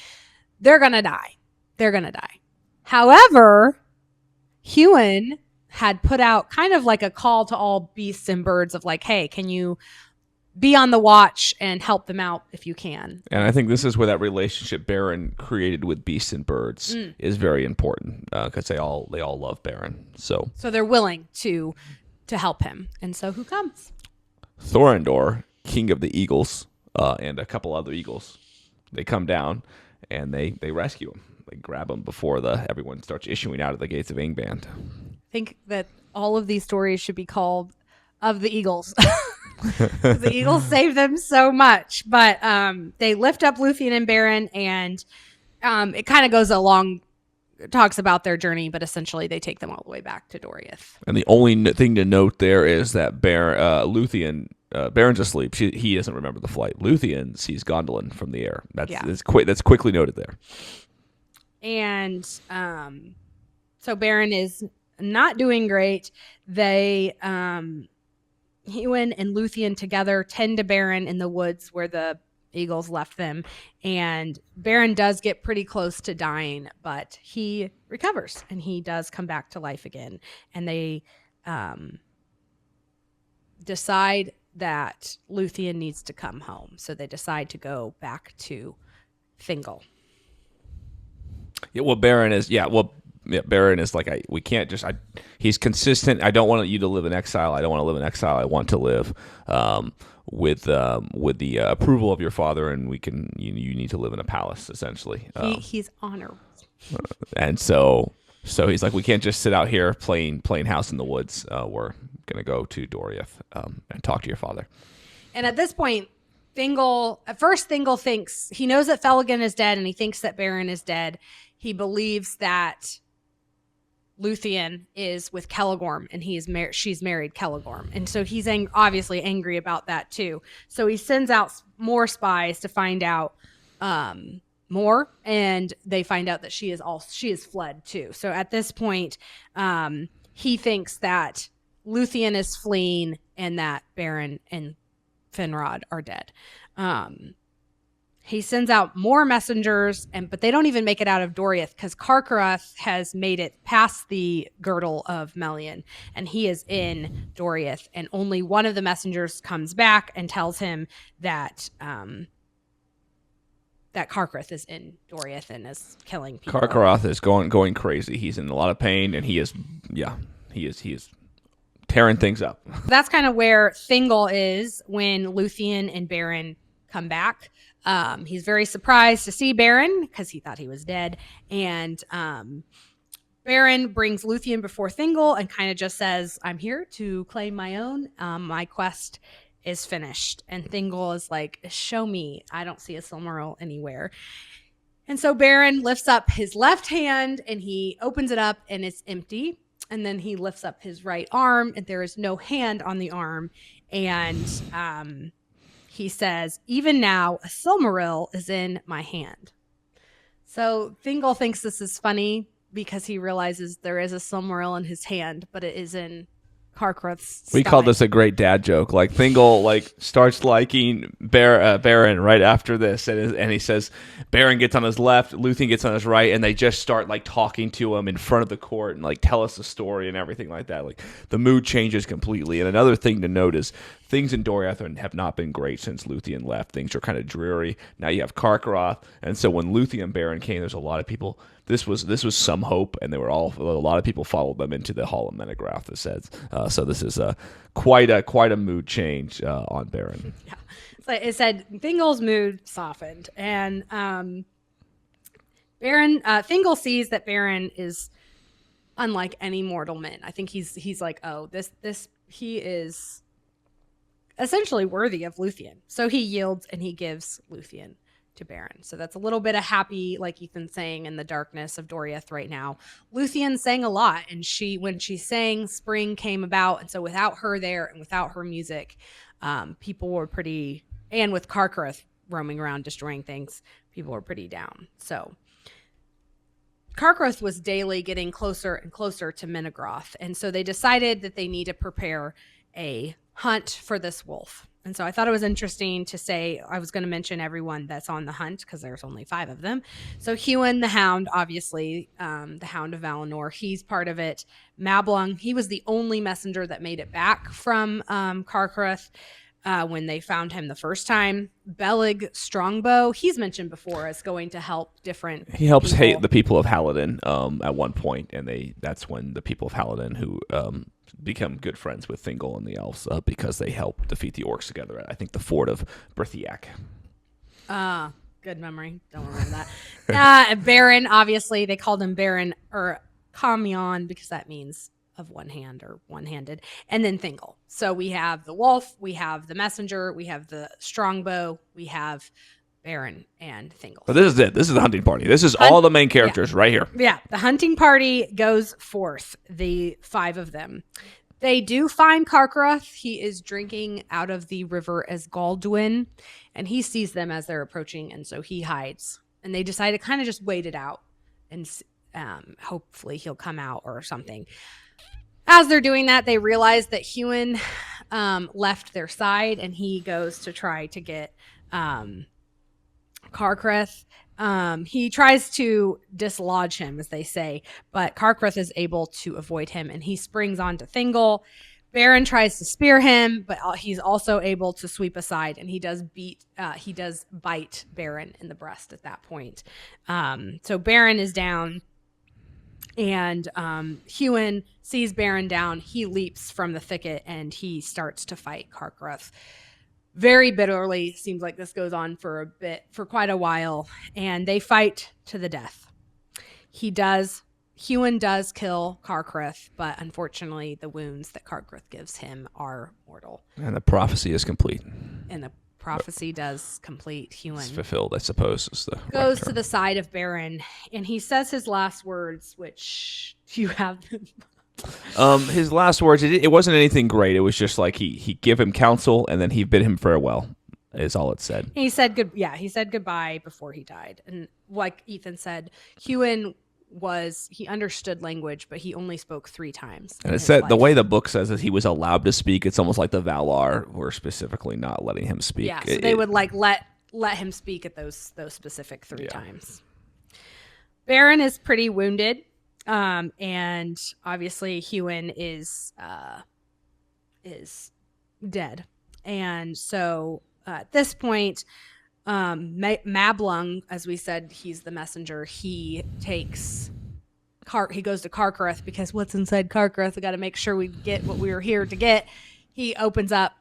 They're going to die. However, Huan had put out kind of like a call to all beasts and birds of like, hey, can you be on the watch and help them out if you can? And I think this is where that relationship Beren created with beasts and birds is very important because they all love Beren. So they're willing to help him. And so who comes? Thorondor, king of the eagles, and a couple other eagles. They come down and they rescue him. They grab him before everyone starts issuing out of the gates of Angband. I think that all of these stories should be called Of the Eagles. The Eagles save them so much. But they lift up Lúthien and Beren, and it kind of goes along, talks about their journey, but essentially they take them all the way back to Doriath. And the only thing to note there is that Lúthien, Beren's asleep. He doesn't remember the flight. Lúthien sees Gondolin from the air. That's quickly noted there. And so Beren is not doing great. They, Huan and Lúthien together tend to Beren in the woods where the eagles left them. And Beren does get pretty close to dying, but he recovers and he does come back to life again. And they decide that Lúthien needs to come home. So they decide to go back to Thingol. Yeah, well, Beren is. Yeah, well, Beren is like, we can't just. He's consistent. I don't want you to live in exile. I don't want to live in exile. I want to live with the approval of your father, and we can. You need to live in a palace, essentially. He's honorable, and so he's like, we can't just sit out here playing house in the woods. We're gonna go to Doriath and talk to your father. And at this point, Thingol thinks he knows that Felagund is dead, and he thinks that Beren is dead. He believes that Lúthien is with Celegorm, and she's married Celegorm, and so he's obviously angry about that too. So he sends out more spies to find out more, and they find out that she is fled too. So at this point, he thinks that Lúthien is fleeing, and that Beren and Finrod are dead. He sends out more messengers, but they don't even make it out of Doriath because Carcharoth has made it past the girdle of Melian, and he is in Doriath. And only one of the messengers comes back and tells him that that Carcharoth is in Doriath and is killing people. Carcharoth is going crazy. He's in a lot of pain, and he is tearing things up. That's kind of where Thingol is when Lúthien and Beren come back. He's very surprised to see Beren because he thought he was dead. And Beren brings Lúthien before Thingol and kind of just says, I'm here to claim my own. My quest is finished. And Thingol is like, show me. I don't see a Silmaril anywhere. And so Beren lifts up his left hand and he opens it up and it's empty. And then he lifts up his right arm and there is no hand on the arm. And he says, even now, a Silmaril is in my hand. So Thingol thinks this is funny because he realizes there is a Silmaril in his hand, but it is in Carcharoth's We stomach. call this a great dad joke. Like Thingol starts liking Beren right after this, and he says Beren gets on his left, Lúthien gets on his right, and they just start talking to him in front of the court and tell us the story and everything like that. The mood changes completely. And another thing to note is things in Doriath have not been great since Lúthien left. Things are kind of dreary. Now you have Carcharoth, and so when Lúthien and Beren came, there's a lot of people. This was some hope, and a lot of people followed them into the Hall of Mandos. It says so. This is quite a mood change on Beren. Yeah, so it said Thingol's mood softened, and Thingol sees that Beren is unlike any mortal man. I think he's like, oh, he is essentially worthy of Lúthien. So he yields and he gives Lúthien to Beren. So that's a little bit of happy, like Ethan's saying, in the darkness of Doriath right now. Lúthien sang a lot, and when she sang, spring came about, and so without her there and without her music, people were pretty, and with Carcharoth roaming around destroying things, people were pretty down. So Carcharoth was daily getting closer and closer to Morgoth, and so they decided that they need to prepare a hunt for this wolf. And so I thought it was interesting to say, I was going to mention everyone that's on the hunt because there's only 5 of them. So Huan the Hound, obviously, the Hound of Valinor, he's part of it. Mablung, he was the only messenger that made it back from Carcharoth when they found him the first time. Belig Strongbow, he's mentioned before as going to help different He helps people. the people of Halidin at one point, and that's when the people of Halidin who become good friends with Thingol and the elves because they help defeat the orcs together at, I think, the fort of Berthiac. Good memory. Don't remember that. Beren, obviously, they called him Beren or Kamion because that means of one hand or one-handed. And then Thingol. So we have the wolf, we have the messenger, we have the strongbow, we have Beren and Thingol. But this is it. This is the hunting party. This is all the main characters right here. Yeah, the hunting party goes forth, the 5 of them. They do find Carcharoth. He is drinking out of the river as Galdwin, and he sees them as they're approaching, and so he hides. And they decide to kind of just wait it out, and hopefully he'll come out or something. As they're doing that, they realize that Huan left their side, and he goes to try to get Carcharoth. He tries to dislodge him, as they say, but Carcharoth is able to avoid him, and he springs onto Thingol. Beren tries to spear him, but he's also able to sweep aside, and he does bite Beren in the breast at that point. So Beren is down, And Hewin sees Beren down. He leaps from the thicket and he starts to fight Carcharoth very bitterly. Seems like this goes on for quite a while, and they fight to the death. Hewin does kill Carcharoth, but unfortunately the wounds that Carcharoth gives him are mortal. And the prophecy is complete. And the prophecy does complete. It's Hewin fulfilled, I suppose, is the goes right to the side of Beren, and he says his last words, which you have. His last words, it wasn't anything great. It was just like he gave him counsel, and then he bid him farewell, is all it said. He said he said goodbye before he died. And like Ethan said, Hewin he understood language, but he only spoke 3 times. And it said, the way the book says that he was allowed to speak, it's almost like the Valar were specifically not letting him speak. Yeah, so they would like let him speak at those specific 3 times. Beren is pretty wounded. And obviously Hewin is dead. And so at this point, Mablung, as we said, he's the messenger. He goes to Carcharoth because what's inside Carcharoth, we got to make sure we get what we were here to get. He opens up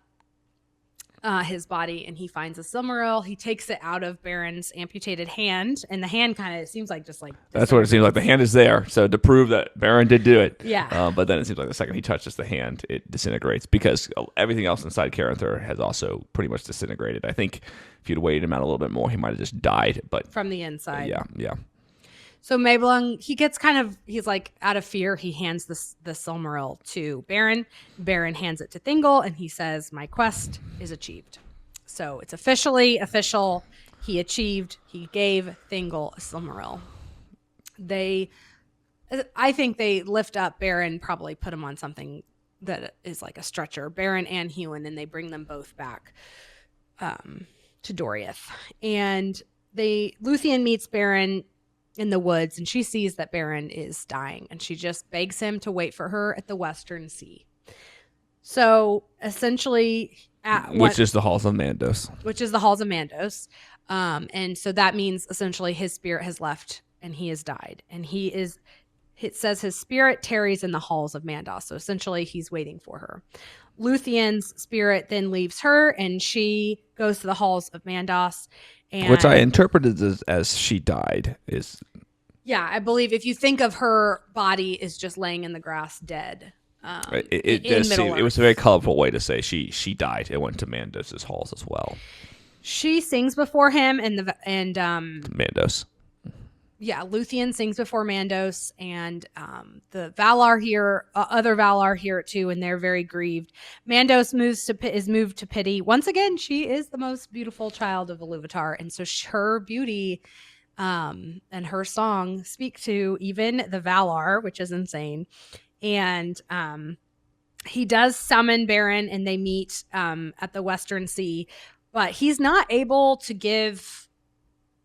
his body and he finds a Silmaril. He takes it out of Beren's amputated hand, and the hand kind of seems like just like that's what it seems like. The hand is there, so to prove that Beren did do it. Yeah. But then it seems like the second he touches the hand, it disintegrates because everything else inside Caranthur has also pretty much disintegrated. I think if you'd waited him out a little bit more, he might have just died. But from the inside. Yeah. So Mablung, he's like out of fear, he hands the Silmaril to Beren. Beren hands it to Thingol, and he says, "My quest is achieved." So it's official. He gave Thingol a Silmaril. I think they lift up Beren, probably put him on something that is like a stretcher, Beren and Hewin, and they bring them both back to Doriath. And Lúthien meets Beren in the woods, and she sees that Beren is dying, and she just begs him to wait for her at the Western Sea. So essentially, which is the Halls of Mandos. And so that means essentially his spirit has left and he has died, and it says his spirit tarries in the Halls of Mandos. So essentially he's waiting for her. Lúthien's spirit then leaves her, and she goes to the Halls of Mandos. Which I interpreted as she died. Yeah, I believe if you think of her body is just laying in the grass dead. It was a very colorful way to say she died. It went to Mandos' halls as well. She sings before him, and Mandos. Yeah, Lúthien sings before Mandos, and the Valar here, other Valar hear it too, and they're very grieved. Mandos is moved to pity. Once again, she is the most beautiful child of Iluvatar, and so her beauty and her song speak to even the Valar, which is insane. And he does summon Beren, and they meet at the Western Sea, but he's not able to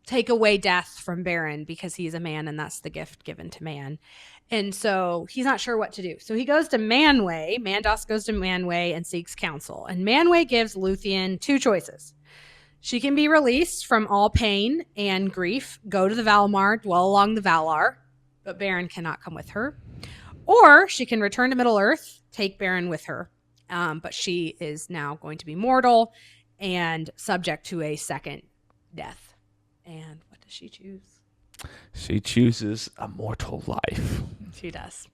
take away death from Beren because he's a man, and that's the gift given to man. And so he's not sure what to do. So he goes to Manwë. Mandos goes to Manwë and seeks counsel. And Manwë gives Lúthien 2 choices. She can be released from all pain and grief, go to the Valimar, dwell along the Valar, but Beren cannot come with her. Or she can return to Middle-earth, take Beren with her. But she is now going to be mortal and subject to a second death. And what does she choose? She chooses a mortal life. She does.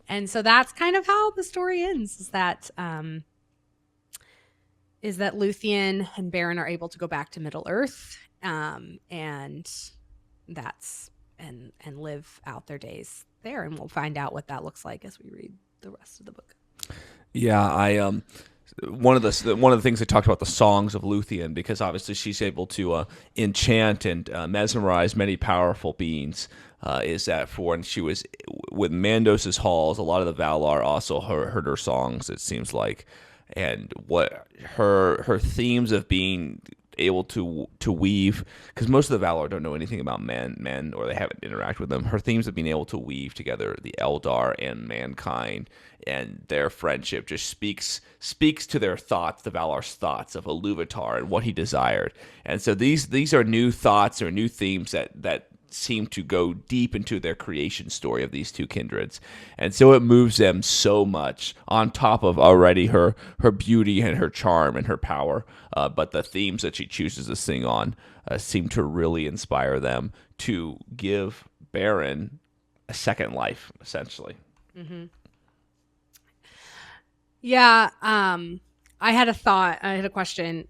And so that's kind of how the story ends, is that Lúthien and Beren are able to go back to Middle-earth, and live out their days there. And we'll find out what that looks like as we read the rest of the book. Yeah, one of the things they talked about the songs of Lúthien, because obviously she's able to enchant and mesmerize many powerful beings. Is that and she was with Mandos' halls. A lot of the Valar also heard her songs. It seems like, and what her themes of being able to weave, because most of the Valar don't know anything about men, or they haven't interacted with them. Her themes of being able to weave together the Eldar and mankind, and their friendship just speaks to their thoughts, the Valar's thoughts of Iluvatar and what he desired. And so these are new thoughts or new themes that seem to go deep into their creation story of these two kindreds. And so it moves them so much on top of already her beauty and her charm and her power. But the themes that she chooses to sing on seem to really inspire them to give Beren a second life, essentially. Yeah, I had a thought. I had a question.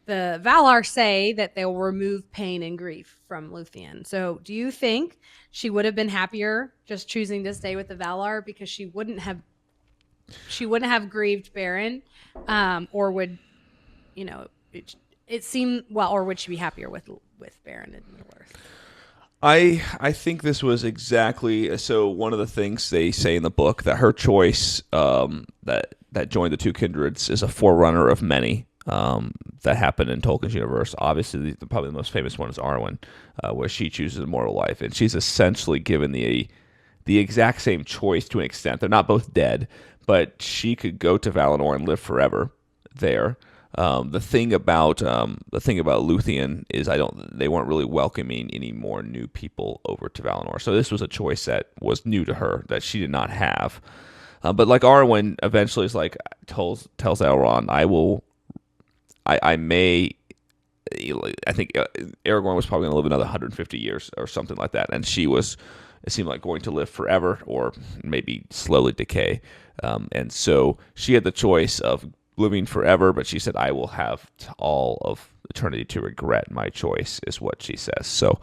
The Valar say that they'll remove pain and grief from Lúthien. So, do you think she would have been happier just choosing to stay with the Valar because she wouldn't have grieved Beren, or would it seem well, or would she be happier with Beren and Middle-earth? I think this was exactly so. One of the things they say in the book that her choice that joined the two kindreds is a forerunner of many that happened in Tolkien's universe. Obviously, probably the most famous one is Arwen, where she chooses immortal life, and she's essentially given the exact same choice to an extent. They're not both dead, but she could go to Valinor and live forever there. The thing about Lúthien is they weren't really welcoming any more new people over to Valinor. So this was a choice that was new to her that she did not have. But like Arwen eventually is like tells Elrond, I think Aragorn was probably going to live another 150 years or something like that, and it seemed like going to live forever or maybe slowly decay. And so she had the choice of living forever, but she said, I will have all of eternity to regret my choice, is what she says. So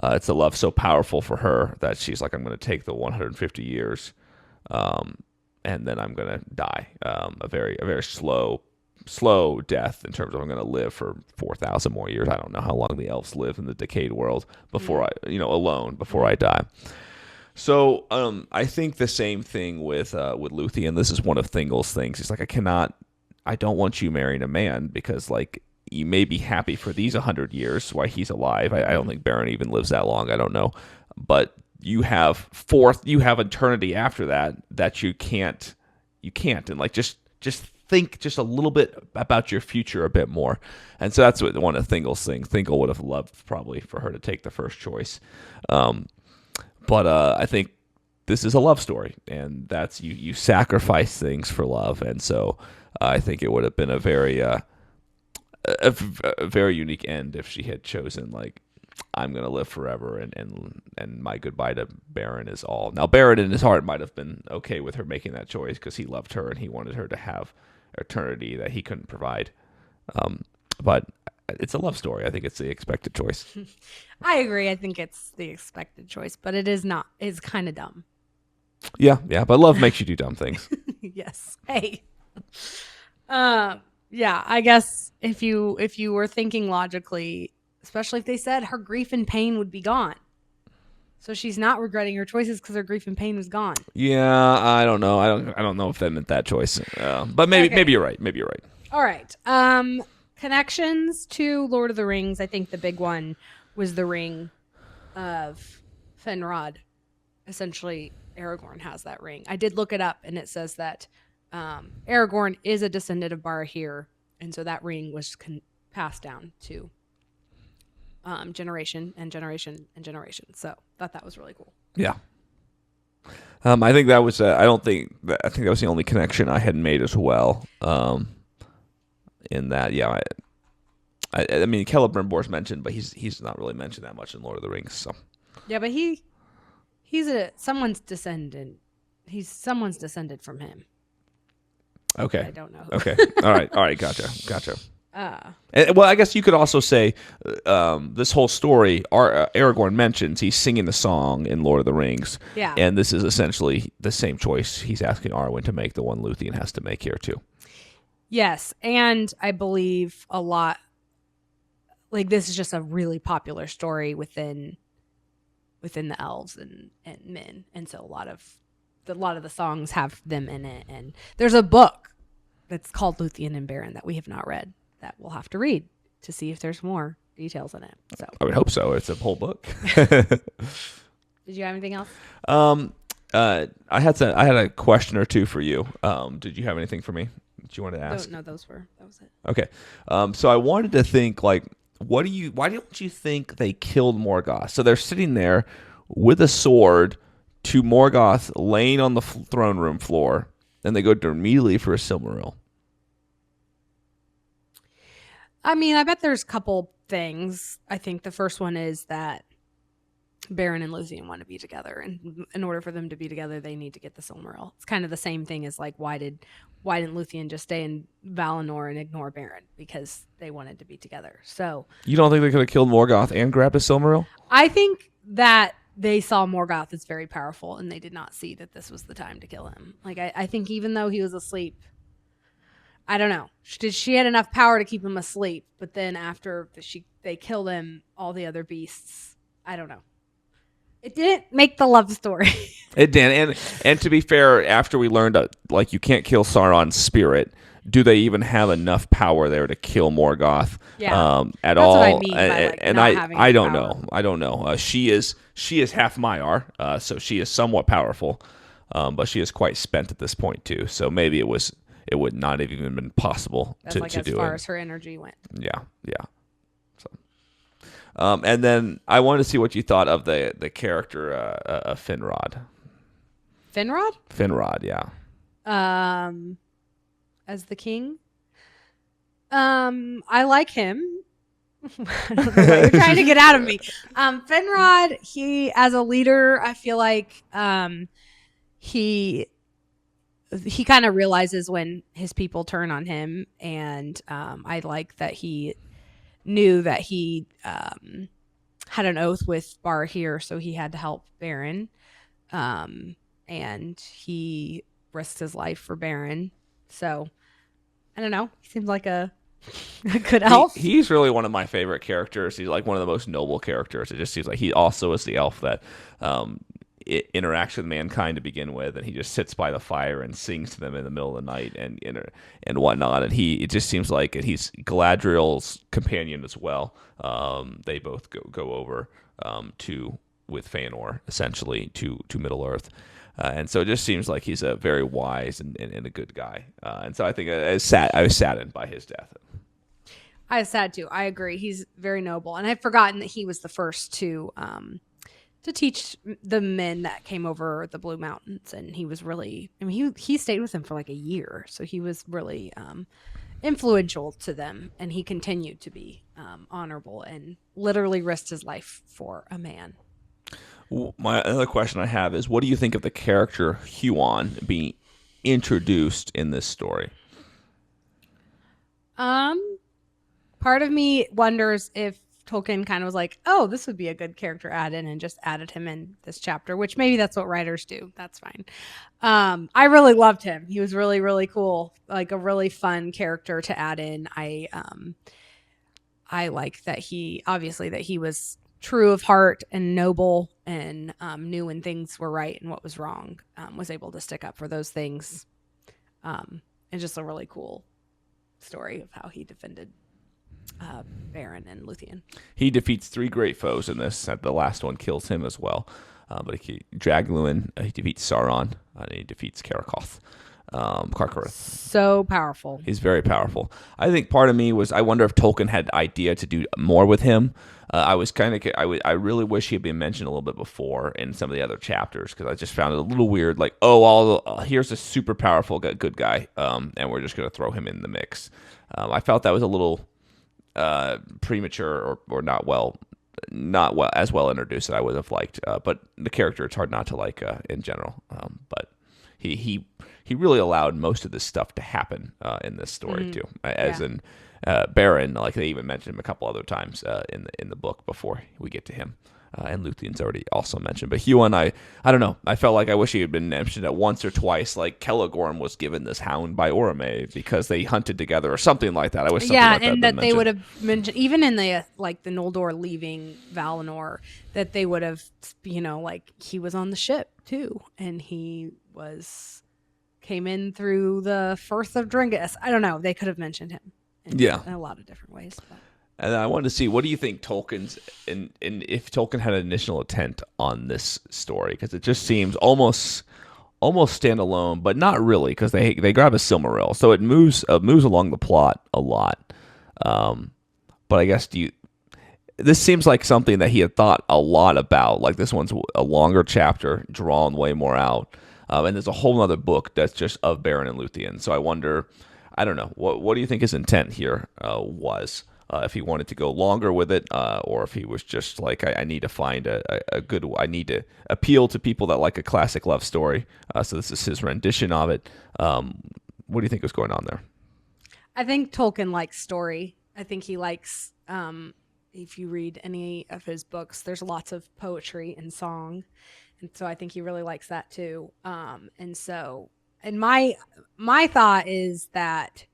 it's a love so powerful for her that she's like, I'm going to take the 150 years, and then I'm going to die a very slow death in terms of I'm going to live for 4,000 more years. I don't know how long the elves live in the decayed world before alone before I die. So I think the same thing with Lúthien. This is one of Thingol's things. He's like, I don't want you marrying a man because like you may be happy for these 100 years while he's alive. I don't think Beren even lives that long. I don't know, but you have eternity after that you can't, and like just think just a little bit about your future a bit more. And so that's what one of Thingol's things. Thingol would have loved probably for her to take the first choice. But I think this is a love story, and that's you sacrifice things for love. And so I think it would have been a very unique end if she had chosen like, I'm going to live forever, and my goodbye to Beren is all. Now, Beren in his heart might have been okay with her making that choice because he loved her and he wanted her to have eternity that he couldn't provide. But it's a love story. I think it's the expected choice. I agree. I think it's the expected choice, but it is not. It's kind of dumb. Yeah, but love makes you do dumb things. Yes. Hey. Yeah, I guess if you were thinking logically, especially if they said her grief and pain would be gone. So she's not regretting her choices because her grief and pain was gone. Yeah, I don't know. I don't know if that meant that choice. But maybe you're right. Maybe you're right. All right. Connections to Lord of the Rings. I think the big one was the ring of Finrod. Essentially, Aragorn has that ring. I did look it up, and it says that Aragorn is a descendant of Barahir, and so that ring was passed down to generation and generation and generation. So thought that was really cool. Yeah. I think that was. I think that was the only connection I had made as well. In that, yeah. I mean, Celebrimbor's mentioned, but he's not really mentioned that much in Lord of the Rings. So. Yeah, but he's someone's descendant. Someone's descended from him. Okay. I don't know. Okay. All right. Gotcha. Well, I guess you could also say this whole story, Aragorn mentions he's singing the song in Lord of the Rings. Yeah. And this is essentially the same choice he's asking Arwen to make, the one Lúthien has to make here too. Yes, and I believe a lot, like this is just a really popular story within the elves and men, and so a lot of the songs have them in it. And there's a book that's called Lúthien and Beren that we have not read that we'll have to read to see if there's more details in it. So I would hope so. It's a whole book. Did you have anything else? I had a question or two for you. Did you have anything for me that you wanted to ask? No, that was it. Okay. So I wanted to think like why don't you think they killed Morgoth? So they're sitting there with a sword to Morgoth laying on the throne room floor, and they go immediately for a Silmaril. I mean, I bet there's a couple things. I think the first one is that Beren and Lúthien want to be together, and in order for them to be together, they need to get the Silmaril. It's kind of the same thing as like why didn't Lúthien just stay in Valinor and ignore Beren? Because they wanted to be together. So You don't think they could have killed Morgoth and grabbed a Silmaril? I think that they saw Morgoth as very powerful, and they did not see that this was the time to kill him. Like I think even though he was asleep, I don't know. She had enough power to keep him asleep, but then after they killed him, all the other beasts. I don't know. It didn't make the love story. It did, and to be fair, after we learned that like you can't kill Sauron's spirit, do they even have enough power there to kill Morgoth? At That's all? what I mean by, like, and not having I don't power. know. I don't know. She is half Maiar, so she is somewhat powerful, but she is quite spent at this point too. So maybe it would not have even been possible That's to like to as do far it. as her energy went. Yeah, yeah. And then I wanted to see what you thought of the character of Finrod. Finrod? Finrod, yeah. As the king. I like him. I don't know what you're trying to get out of me. Finrod, he as a leader, I feel like he kind of realizes when his people turn on him, and I like that he knew that he had an oath with Barahir, so he had to help Beren, and he risked his life for Beren. So I don't know. He seems like a good elf. He's really one of my favorite characters. He's like one of the most noble characters. It just seems like he also is the elf that interacts with mankind to begin with, and he just sits by the fire and sings to them in the middle of the night and whatnot. And it just seems like he's Galadriel's companion as well. They both go over with Feanor essentially to Middle Earth. And so it just seems like he's a very wise and a good guy. And so I think I was saddened by his death. I was sad too. I agree. He's very noble, and I'd forgotten that he was the first to teach the men that came over the Blue Mountains, and he was really. I mean, he stayed with them for like a year, so he was really influential to them, and he continued to be honorable and literally risked his life for a man. My other question I have is, what do you think of the character Huon being introduced in this story? Part of me wonders if Tolkien kind of was like, oh, this would be a good character add in, and just added him in this chapter, which maybe that's what writers do. That's fine. I really loved him. He was really, really cool. Like a really fun character to add in. I like that he was true of heart and noble, and knew when things were right and what was wrong, was able to stick up for those things. And just a really cool story of how he defended Beren and Lúthien. He defeats 3 great foes in this. The last one kills him as well. But Dragluin, he defeats Sauron, and he defeats Carcharoth. So powerful. He's very powerful. I think part of me was, I wonder if Tolkien had the idea to do more with him. I really wish he had been mentioned a little bit before in some of the other chapters, because I just found it a little weird. Like, here's a super powerful good guy, and we're just going to throw him in the mix. I felt that was a little premature or not well as well introduced that I would have liked. But the character, it's hard not to like in general. But he really allowed most of this stuff to happen in this story too, as in Beren. Like they even mentioned him a couple other times in the book before we get to him. And Lúthien's already also mentioned. But Huon, I don't know. I felt like I wish he had been mentioned at once or twice. Like Celegorm was given this hound by Orome because they hunted together or something like that. I wish something like that and that they mentioned. would have mentioned, even in the the Noldor leaving Valinor, that they would have, like he was on the ship too, and he came in through the Firth of Dringus. I don't know. They could have mentioned him in a lot of different ways. But. And I wanted to see, what do you think Tolkien's and if Tolkien had an initial intent on this story, because it just seems almost standalone, but not really, because they grab a Silmaril, so it moves along the plot a lot. But I guess this seems like something that he had thought a lot about. Like this one's a longer chapter, drawn way more out, and there's a whole other book that's just of Beren and Lúthien. So I wonder, I don't know, what do you think his intent here was? If he wanted to go longer with it, or if he was just like, I need to find a good, I need to appeal to people that like a classic love story. So this is his rendition of it. What do you think was going on there? I think Tolkien likes story. I think he likes, if you read any of his books, there's lots of poetry and song. And so I think he really likes that too. And my thought is that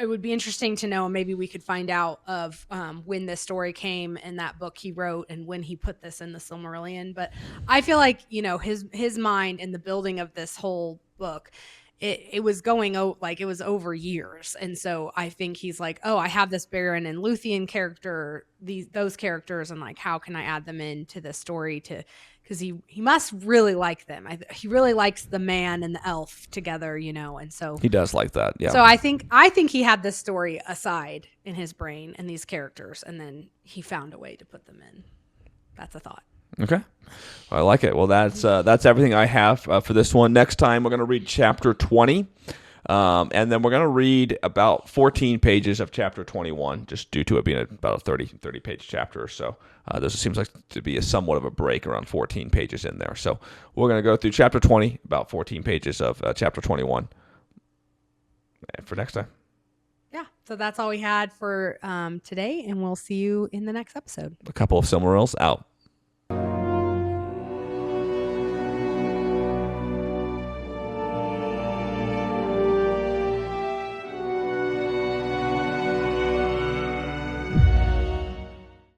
it would be interesting to know, maybe we could find out of when this story came in that book he wrote and when he put this in the Silmarillion. But I feel like, his mind in the building of this whole book, it was going like it was over years. And so I think he's like, oh, I have this Beren and Lúthien character, those characters, and like, how can I add them into the story because he must really like them. He really likes the man and the elf together, and so He does like that, yeah. so I think he had this story aside in his brain and these characters, and then he found a way to put them in. That's a thought. Okay, I like it. Well, that's everything I have for this one. Next time we're going to read chapter 20, and then we're going to read about 14 pages of chapter 21, just due to it being about a 30 page chapter or so. There seems like to be somewhat of a break around 14 pages in there. So we're going to go through chapter 20, about 14 pages of chapter 21 for next time. Yeah, so that's all we had for today, and we'll see you in the next episode. A Couple of Silmarils out.